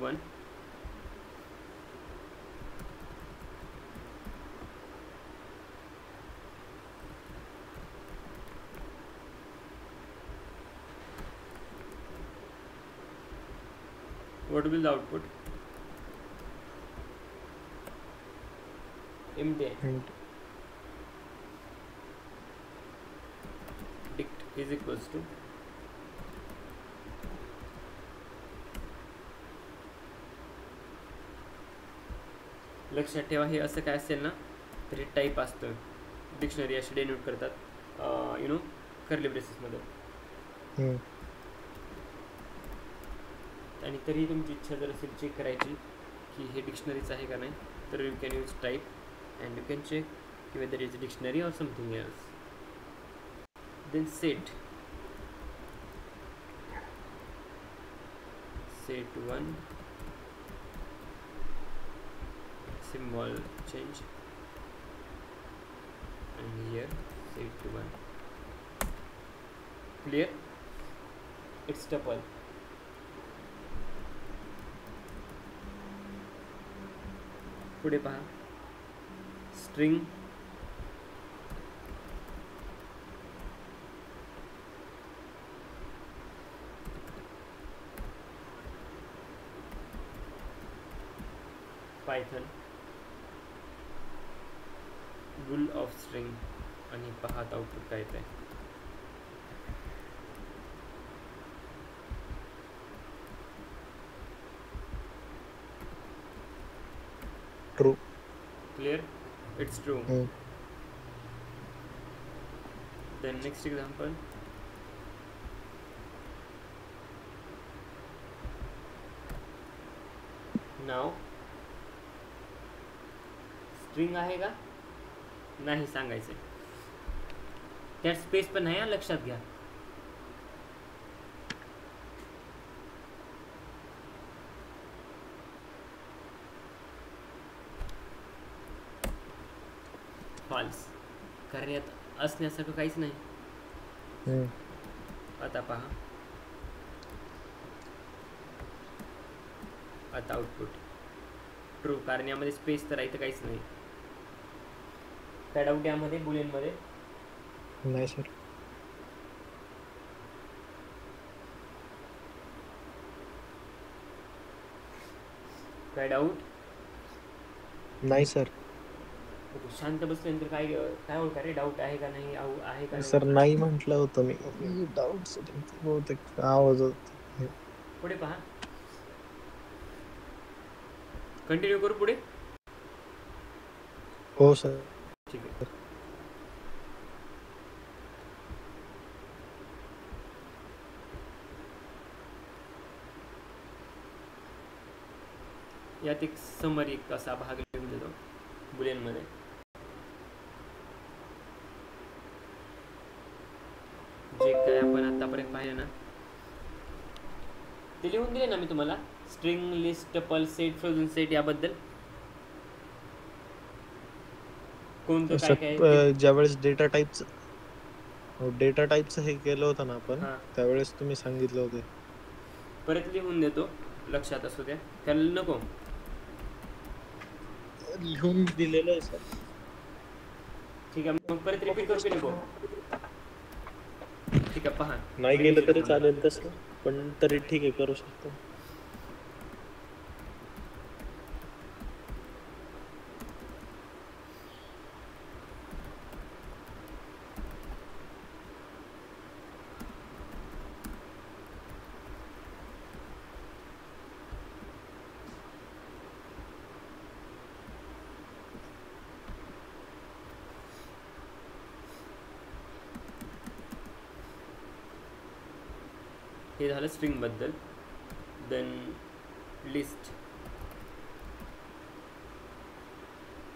1. What will the output? Empty. Dict is equals to लक्षात ठेवा हे असं काय असेल ना तरी टाईप असतं डिक्शनरी अशी डेनोट करतात यु नो कर्ली ब्रेसेसमध्ये आणि तरीही तुमची इच्छा जर असेल चेक करायची की हे डिक्शनरीच आहे का नाही तर you can use type and you can check की whether is dictionary or something else. Then set 1 symbol change and here set 1. Clear? It's tuple. पुढे पहा string Python full of string आणि पाहत आउटपुट काय येते. True. Clear? It's true. Then next example. Now string आहे का नाही सांगायचं त्यात स्पेस पण आहे लक्षात घ्या. फॉल्स कारण यात असण्यासारखं काहीच नाही. आता पहा आता आउटपुट ट्रू कारण यामध्ये स्पेस तर इथं काहीच नाही. काय डाऊट यामध्ये बुलियन मध्ये नाही सर. काय डाऊट नाही सर. शांत बसल्यानंतर काय काय ओळखा रे डाऊट आहे का नाही आहे का सर नाही म्हटलं होतं मी डाऊट बहुतेक आवाज होत. पुढे पहा कंटिन्यू करू पुढे. हो सर. ठीक आहे. यात एक समरी कसा भाग लिहून देतो बुलियन मध्ये. जे काय आपण आतापर्यंत पाहिलं ना ते लिहून दिले ना मी तुम्हाला string list tuple set frozen set याबद्दल. कोणतं काय काय ज्यावेळेस डेटा टाईपचं हे केलं होतं ना आपण त्यावेळेस तुम्ही सांगितलं होते. परत लिहून देतो लक्षात असू द्या त्याला नको लिहून दिलेलं आहे सर. ठीक आहे मग परत रिपीट करू की नको. ठीक आहे पहा नाही गेलं तरी चालेल तसं पण तरी ठीक आहे करू शकतो. हे झालं स्ट्रिंग बद्दल. देन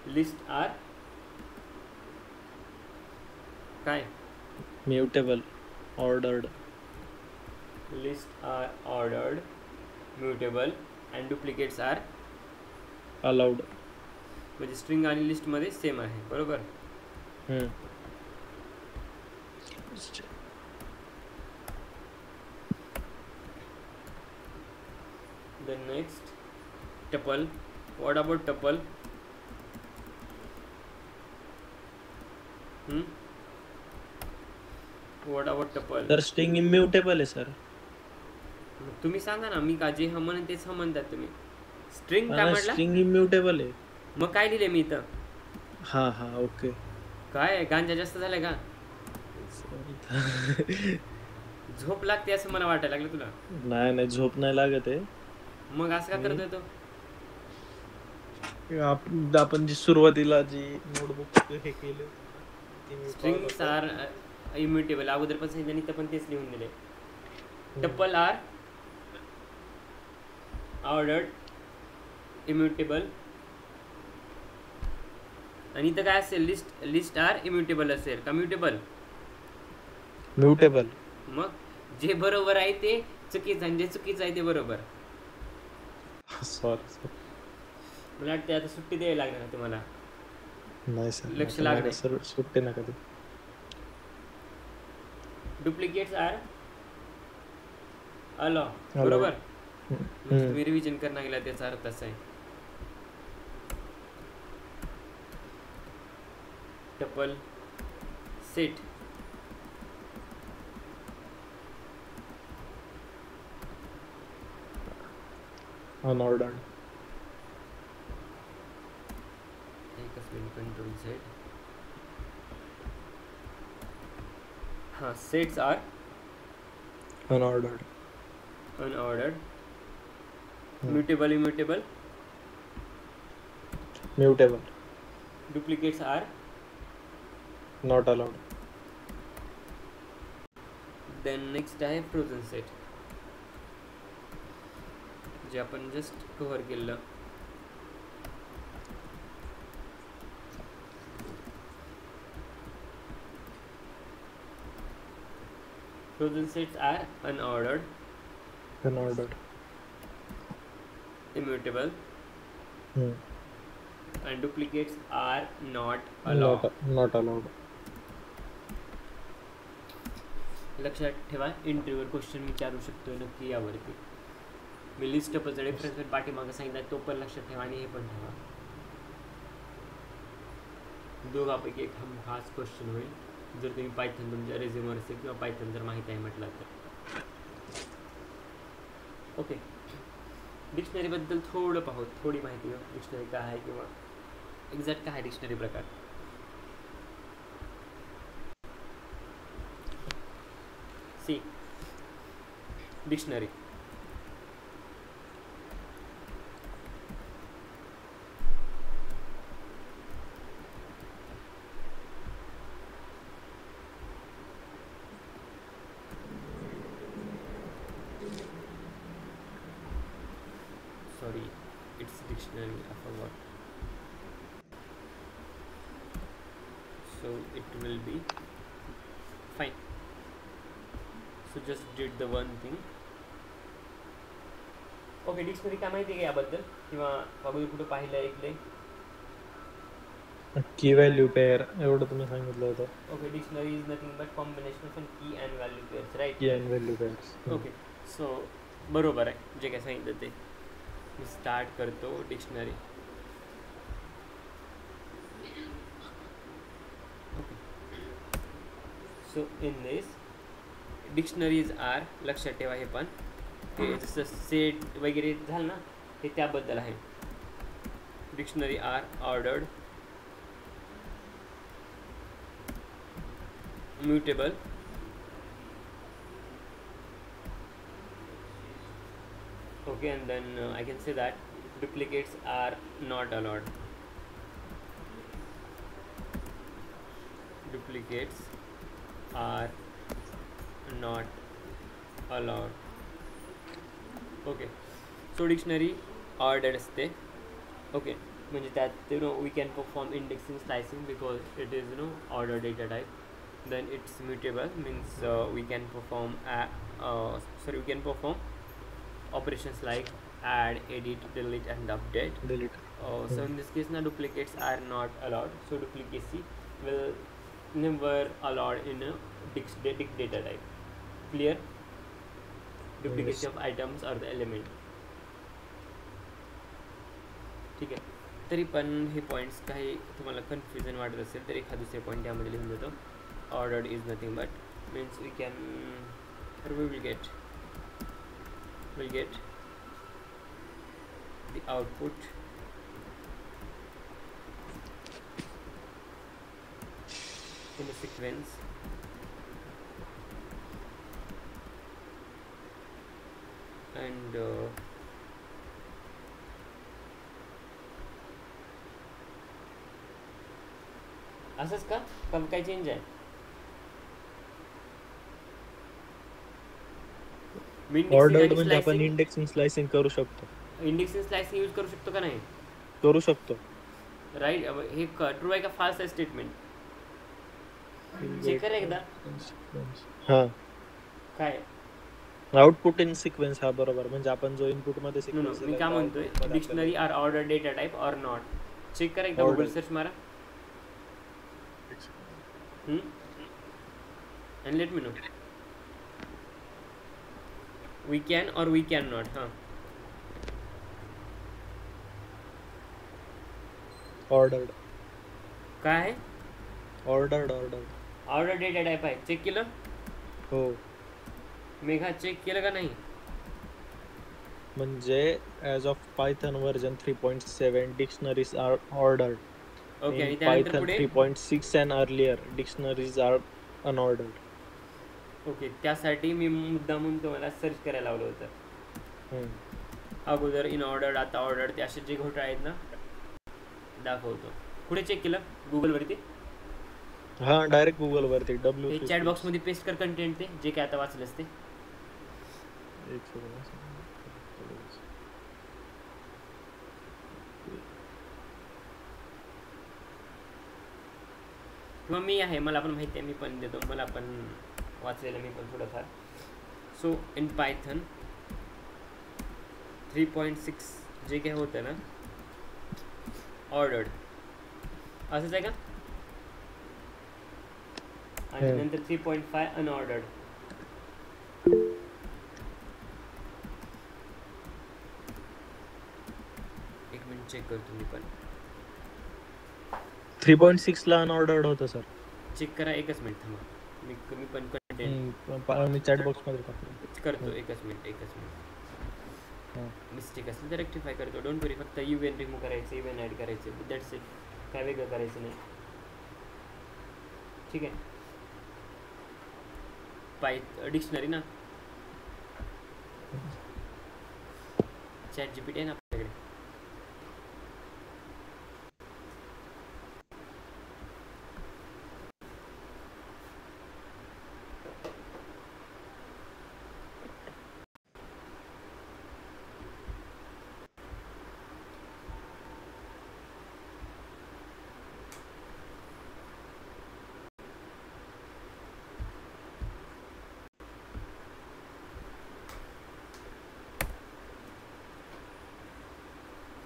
लिस्ट आर काय mutable ordered. List are ordered mutable and duplicates are allowed. म्हणजे स्ट्रिंग आणि लिस्ट मध्ये सेम आहे बरोबर. Then next tuple. What about tuple? What about tuple? तर स्ट्रिंग इम्युटेबल आहे सर. तुम्ही सांगा ना, मी का जे हम म्हणेन तेच हम म्हणतात तुम्ही. स्ट्रिंग काय म्हटला? स्ट्रिंग इम्युटेबल आहे. मग काय लिहिले मी इथं? हा हा ओके. काय गांजा जास्त झालाय का? झोप लागते असं मला वाटायला लागलं तुला. नाही नाही झोप नाही लागत आहे. मग असं का करतोय तो? आपण जी सुरुवातीला जी नोटबुक हे केले स्ट्रिंग्स आर इम्युटेबल. अगोदर पण सांगितलं आणि पण तेच लिहून दिले. Tuple are ordered immutable. आणि इथं काय असेल? लिस्ट आर इम्युटेबल असेल का म्युटेबल? म्युटेबल. मग जे बरोबर आहे ते चुकीचं आणि जे चुकीचं आहे ते बरोबर. सॉरी मला वाटतं आता सुट्टी द्यायला लागणार आहे तुम्हाला. नाही सर लक्ष लागणार. सर सुट्टी नका देऊ. डुप्लिकेट्स आर अलो बरोबर. तुम्ही रिव्हिजन करणं गेला त्याचा अर्थ असा आहे. Tuple set unordered. एकच मिनिट. Control set. हां, sets are unordered. Unordered. Mutable immutable. Mutable. Duplicates are not allowed. Then next आहे फ्रोझन सेट, जे आपण जस्ट कव्हर केलं. Frozen sets are unordered, unordered, immutable, and duplicates are not allowed. Not allowed. लक्षात ठेवा, interviewer question विचारू शकतो नक्की यावरती. मी लिस्ट ऑफचा रेफरन्स पाठीमागं सांगितलं तो पण लक्षात ठेवा आणि हे पण ठेवा. दोघांपैकी एक खास क्वेश्चन होईल जर तुम्ही पायथन तुमच्या रेझ्युमवर असेल किंवा पायथन जर माहिती आहे म्हटलं तर. ओके, डिक्शनरीबद्दल थोडं पाहू, थोडी माहिती घेऊ. डिक्शनरी काय आहे किंवा एक्झॅक्ट काय आहे डिक्शनरी प्रकार. See dictionary sorry, it's dictionary, I forgot. So it will be fine. So just did the one thing. Okay, dictionary काय माहिती आहे का याबद्दल किंवा अगोदर कुठं पाहिलं ऐकलंय? की व्हॅल्यू पेअर एवढं तुम्ही सांगितलं होतं. Okay, dictionary is nothing but combination of key and value pairs, right? Key and value pairs. Okay, so बरोबर आहे जे काय सांगितलं ते. मी स्टार्ट करतो dictionary. Okay, so in this dictionaries are, लक्षात ठेवा हे पण, हे जसं सेट वगैरे झालं ना हे त्याबद्दल आहे. Dictionary are ordered, mutable, okay, and then I can say that duplicates are not allowed. Duplicates are not allowed. Okay, so dictionary ordered असते. Okay, म्हणजे त्यात we can perform indexing, slicing because it is ordered data type. Then it's mutable, means we can perform we can perform operations like add, edit, delete and update. So in this case now duplicates are not allowed, so duplicacy will never allowed in a dict data type. Clear? Duplicacy of items or the element. ठीक आहे. तरी पण हे points काही तुम्हाला confusion वाटत असेल तर एखाद दुसरे पॉईंट यामध्ये लिहून देतो. Ordered is nothing but means we can we will get the output in a sequence and असंच का काय चेंज आहे? ऑर्डर्ड म्हणजे आपण इंडेक्सिंग स्लाइसिंग करू शकतो. इंडेक्सिंग स्लाइसिंग यूज करू शकतो का नाही? करू शकतो. राईट. हे ट्रू आहे का फाल्स आहे स्टेटमेंट? चेक कर एकदा. हां, काय आउटपुट इन सिक्वेन्स. हा बरोबर. म्हणजे आपण जो इनपुट मध्ये सिक्वेन्स मी काय म्हणतोय, dictionary are order data type or not. Check करा एकदा, गुगल सर्च मारा and let me know we can or we cannot. Ordered काय आहे? ऑर्डर डेटा टाइप आहे. चेक केलं? हो. मेघा चेक केलं का नाही? म्हणजे as of Python version 3.7 dictionaries are ordered. Okay. आणि In त्यानंतर Python पुढे 3.6 and earlier, dictionaries are unordered. Okay. त्यासाठी मी मुद्दामून तुम्हाला सर्च करायला लावलं होतं अगोदर. इन ऑर्डर, आता ऑर्डर, ते असे जे घोटाळे आहेत ना दाखवतो. कुठे चेक केलं? गुगलवरती. हा, डायरेक्ट गुगल वरती हे चॅट बॉक्स मध्ये पेस्ट कर कंटेंट, ते जे काय आता वाचलंस ते. एक सेकंड. किंवा मी आहे, मला पण माहिती आहे, मी पण देतो. मला पण वाचलेलं मी पण थोडंफार. सो इन पायथन 3.6 जे काय होतं ना ऑर्डर्ड, असंच आहे का? आणि नंतर 3.5 अनऑर्डर्ड. एक मिनिट चेक करतो मी पण. 3.6 ला अनऑर्डर्ड होतं सर. चेक करा. एकच मिनिट थांबा. मी पण कंटेंट मी चॅट बॉक्स मध्ये करतो. एकच मिनिट. मिस्टेक असेल तर रेक्टिफाय करतो. डोंट वरी. फक्त इव्हेन रिमूव्ह करायचं, इव्हेन ॲड करायचं, दॅट्स इट. काय वेगळं करायचं नाही. ठीक आहे. डिक्शनरी ना, चॅट जीपीटी आहे ना आपल्याकडे.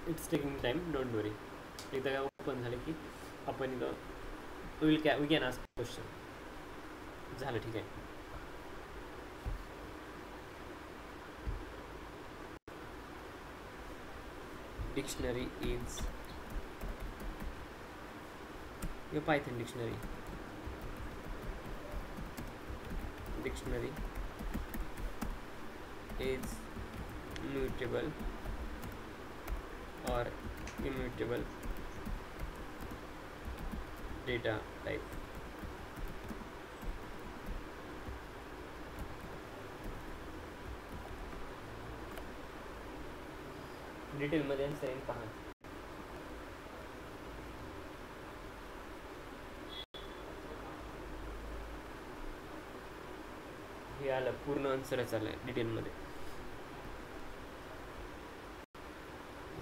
इट्स टेकिंग टाइम, डोंट वरी. एकदा काय ओपन झालं की आपण इथं वी कॅन आस्क क्वेश्चन. झालं. ठीक आहे. Dictionary is your Python dictionary. Dictionary is mutable or immutable data type. Detail मध्ये आन्सर येईल पहा. हे आलं पूर्ण आन्सरच आलंय डिटेल मध्ये.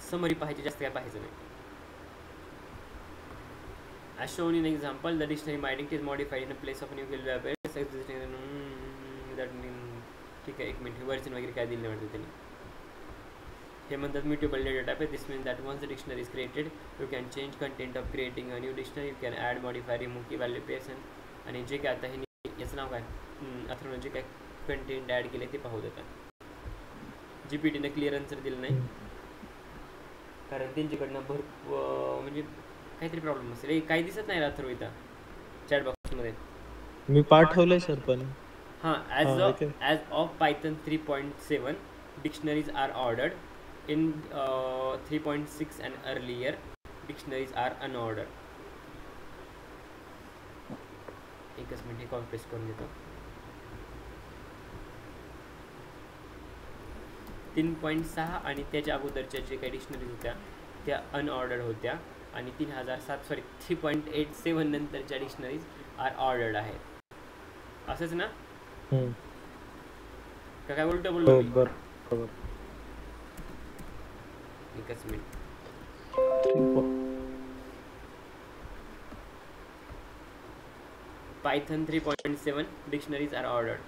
समरी पाहायची, जास्त काय पाहायचं नाही. As shown in example, the dictionary minding is modified in a place of new verbs existing. That mean ठीक आहे. एक मिनिट. वर्जन वगैरे काय दिले वाटतं त्यांनी. हे म्हणतात mutable data type. This means that once the dictionary is created you can change content of creating a new dictionary. You can add, modify, remove key value पेसन. आणि जे काय आता हे याचं नाव काय अथर्व जे काय कंटेंट ॲड केले ते पाहू देतात. जीपीटीने क्लिअर आन्सर दिलं नाही. कारण त्यांच्याकडनं म्हणजे काहीतरी प्रॉब्लेम असेल. काही दिसत नाही रात्र इथं चॅट बॉक्समध्ये. मी पाठवलंय सर पण. हां, हा आहे काय? As of Python 3.7 dictionaries are ordered. In 3.6 and earlier dictionaries are unordered. एकच मिनिट हे कॉपी पेस्ट करून घेतो. 3.6 आणि त्याच्या अगोदरच्या जे काही डिक्शनरीज होत्या त्या अनऑर्डर्ड होत्या आणि 3.87 नंतरच्या डिक्शनरीज आर ऑर्डर्ड आहेत. असंच ना? हम्म. का काय उलटं बोललो हो मी? बरोबर. एकच minute. Python 3.7 dictionaries are ordered.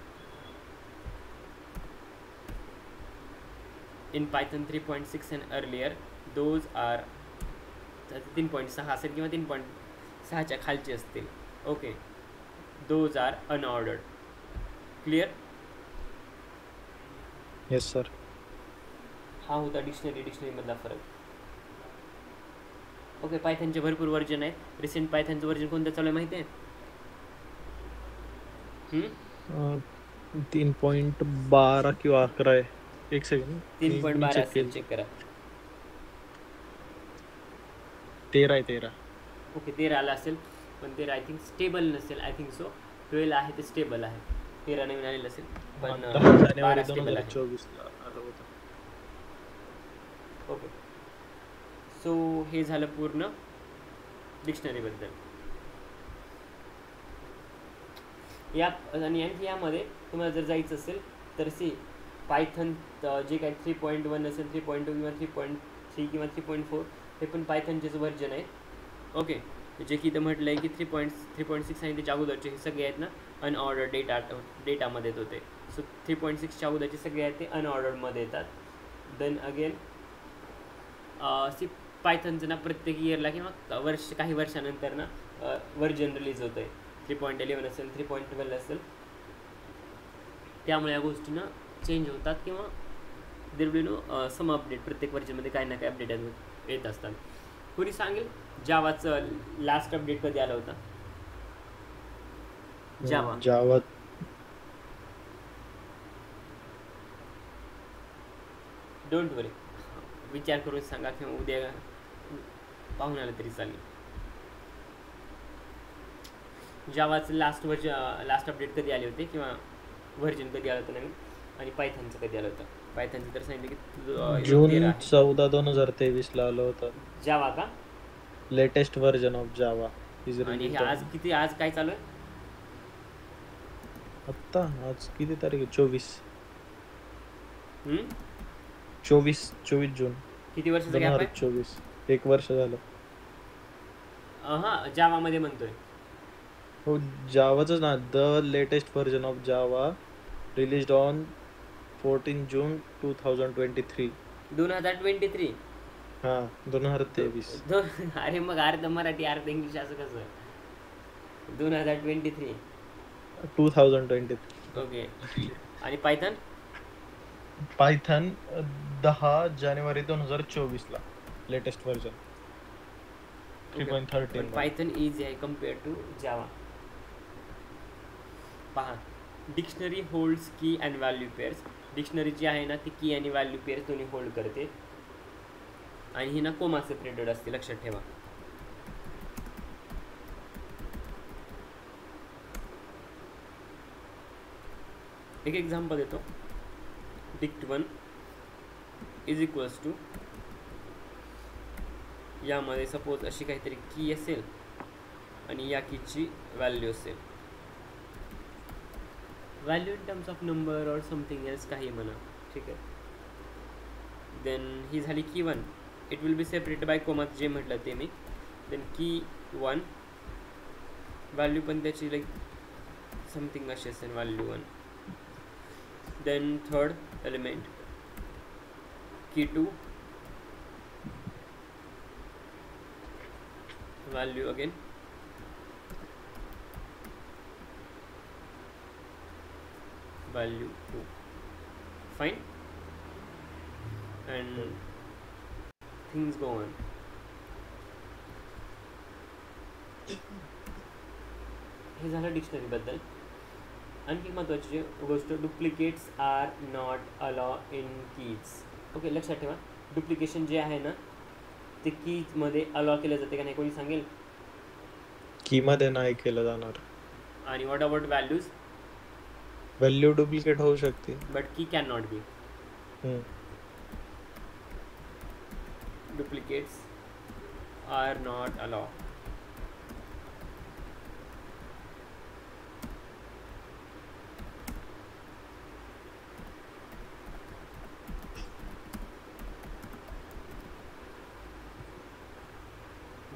In Python 3.6 and earlier, those are 3.6 असेल किंवा 3.6च्या खालचे असतील. Okay, those are unordered. Clear? Yes sir. हा होता डिक्शनरी मधला फरक. ओके, पायथनचे भरपूर वर्जन आहेत. रिसेंट पायथनचं वर्जन कोणतं चालू आहे माहिती आहे? 3.12 किंवा 11 आहे. एक सेकंड. 3.12 असेल, चेक करा. 13. ओके, 13 आला असेल, पण 13 आय थिंक स्टेबल नसेल. आय थिंक सो 12 आहे ते स्टेबल आहे. 13 नवीन आलेलं असेल, पण 10 जानेवारी 12 स्टेबल आहे. 2024 ला आलं होतं. ओके, सो हे झालं पूर्ण डिक्शनरीबद्दल. आणि आणखी यामध्ये तुम्हाला जर जायचं असेल तर पायथन जे काही 3.1 असेल, 3.2 किंवा 3.3 किंवा 3.4 हे पण पायथनचेच व्हर्जन आहे. ओके, जे की इथं म्हटलं आहे की 3.6 आणि त्याच्या अगोदरचे हे सगळे आहेत ना अनऑर्डर्ड डेटामध्ये येत होते. सो 3.6च्या अगोदरचे सगळे आहेत ते अनऑर्डरमध्ये येतात. देन अगेन पायथनचं ना प्रत्येक इयरला किंवा काही वर्षानंतर ना व्हर्जन रिलीज होतं आहे. 3.11 असेल, 3.12 असेल, त्यामुळे या गोष्टी ना चेंज होतात किंवा there will no some update. प्रत्येक वर्जनमध्ये काही ना काही अपडेट येत असतात. कोणी सांगेल जावाचं लास्ट अपडेट कधी आला होता? जावा डोंट वरी, विचार करून सांगा किंवा उद्या पाहून आलं तरी चालेल. जावाचं लास्ट अपडेट कधी आले होते किंवा व्हर्जन कधी आलं होतं नवीन, आणि पायथनचं कधी आलं होतं? पायथनचं तर सांगितलं की जून 14, 2023 ला आलं होतं. जावा का? Latest version of Java is आणि रिलीज. आज काय चालू आहे? आता आज किती तारीख आहे? 24 जून किती वर्षाचं गॅप आहे? 2024. 1 वर्ष झालं. हां, जावामध्ये म्हणतोय. हो, जावाचं ना, the latest version of Java released on 14 जून 2023. 2023. हा, 2023. अरे मग अर्ध मराठी अर्ध इंग्लिश असं कसं? 2023. 2023. ओके, आणि पायथन? पायथन 10 जानेवारी 2024 ला लेटेस्ट व्हर्जन 3.13. पायथन इझी आहे कम्पेअर टू जावा. पहा, डिक्शनरी होल्ड्स की अँड व्हॅल्यू पेअर्स. डिक्शनरी जी आहे ना ती की आणि व्हॅल्यू पेअर्स दोन्ही होल्ड करते, आणि ही ना कोमा सेपरेटेड असते, लक्षात ठेवा. एक एक्झाम्पल देतो. dict1 इज इक्वल्स टू, यामध्ये सपोज अशी काहीतरी की असेल आणि या कीची व्हॅल्यू असेल, value in terms of number or something else, काही म्हणा, ठीक आहे. देन ही झाली key 1. It will be separated by comma, जे म्हटलं ते मी. देन की 1 व्हॅल्यू पण त्याची लाईक समथिंग अशी असेल, व्हॅल्यू 1. देन थर्ड एलिमेंट की 2 value again, value 2, fine. And things go on. हे झालं डिक्शनरीबद्दल. आणखी महत्त्वाची गोष्ट, duplicates are not allow in keys. Okay, लक्षात ठेवा, डुप्लिकेशन जे आहे ना ते कीजमध्ये अलाउ केलं जाते का नाही, कोणी सांगेल? की मध्ये नाही केलं जाणार. आणि what about values? Value duplicate होऊ शकते. बट की कॅन नॉट बी. हम्म. Duplicates are not allowed.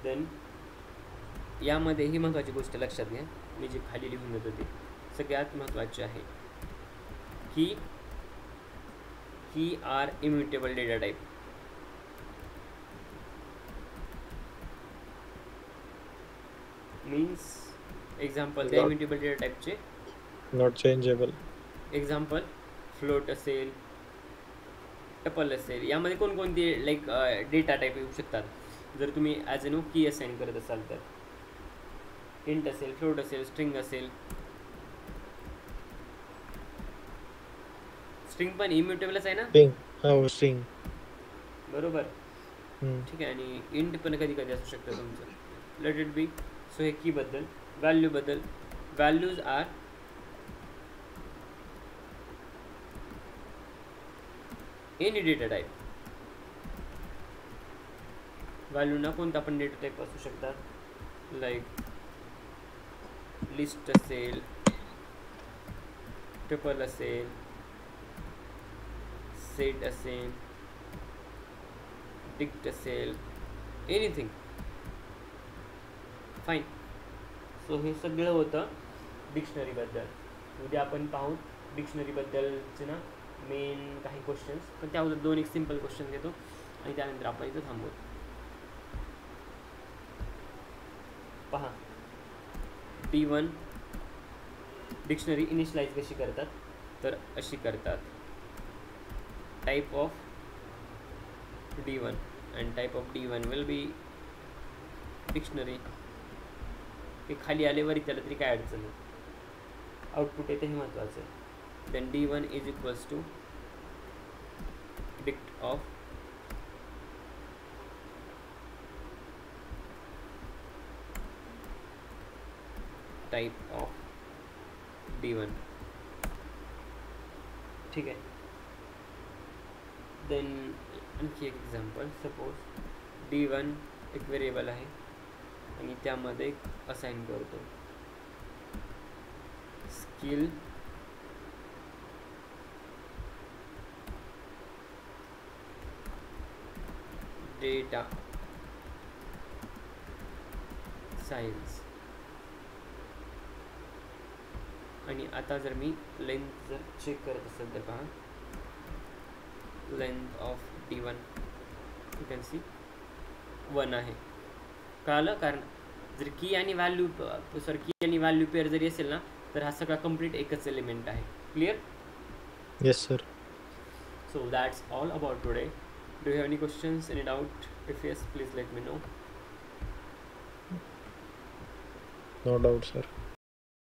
Then यामध्ये ही महत्त्वाची गोष्ट लक्षात घ्या, मी जी खाली लिहून देतो ती सगळ्यात महत्त्वाची आहे. की are immutable data type. Means example, त्या इम्युटेबल डेटा टाईपचे नॉट चेंजेबल. एक्झाम्पल फ्लोट असेल, टपल असेल, यामध्ये कोणकोणते लाईक डेटा टाईप येऊ शकतात जर तुम्ही ॲज अ नो की असाइन करत असाल तर. इंट असेल, फ्लोट असेल, स्ट्रिंग असेल. स्ट्रिंग पण इम्युटेबलच आहे ना? स्ट्रिंग, हो स्ट्रिंग. बरोबर, ठीक आहे. आणि इंट पण कधी कधी असू शकतं तुमचं. Let it be. सो हे कीबद्दल. व्हॅल्यूबद्दल, values are any data type. व्हॅल्यूना कोणता पण डेटा टाईप असू शकतात, लाईक लिस्ट असेल, ट्रिपल असेल, सेट असेल, डिक्ट असेल, एनिथिंग. फाईन. सो हे सगळं होतं डिक्शनरीबद्दल. उद्या आपण पाहू डिक्शनरीबद्दलचे ना मेन काही क्वेश्चन्स, पण त्यावर 2 सिम्पल क्वेश्चन घेतो आणि त्यानंतर आपण इथं थांबवतो. पहा, D1 डिक्शनरी इनिशियलाइज कशी करतात, तर अशी करतात. Type of D1 and type of D1 will be dictionary. हे खाली आलेवरही त्याला तरी काय अडचण नाही, आउटपुट येते हे महत्त्वाचं आहे. Then D1 is equals to dict of type of D1. ठीक आहे. देन आणखी एक एक्झाम्पल, सपोज D1 एक व्हेरिएबल आहे आणि त्यामध्ये असाइन करतो स्किल डेटा सायन्स. आणि आता जर मी लेंथ जर चेक करत असेल तर पहा, length of D1 you can see 1 आहे. कळालं? कारण जर की आणि व्हॅल्यू की आणि व्हॅल्यू पेअर जरी असेल ना तर हा सगळा कंप्लीट एकच एलिमेंट आहे. Clear? Yes sir. So that's all about today. Do you have any questions, any doubt? If yes, please let me know. No doubt sir.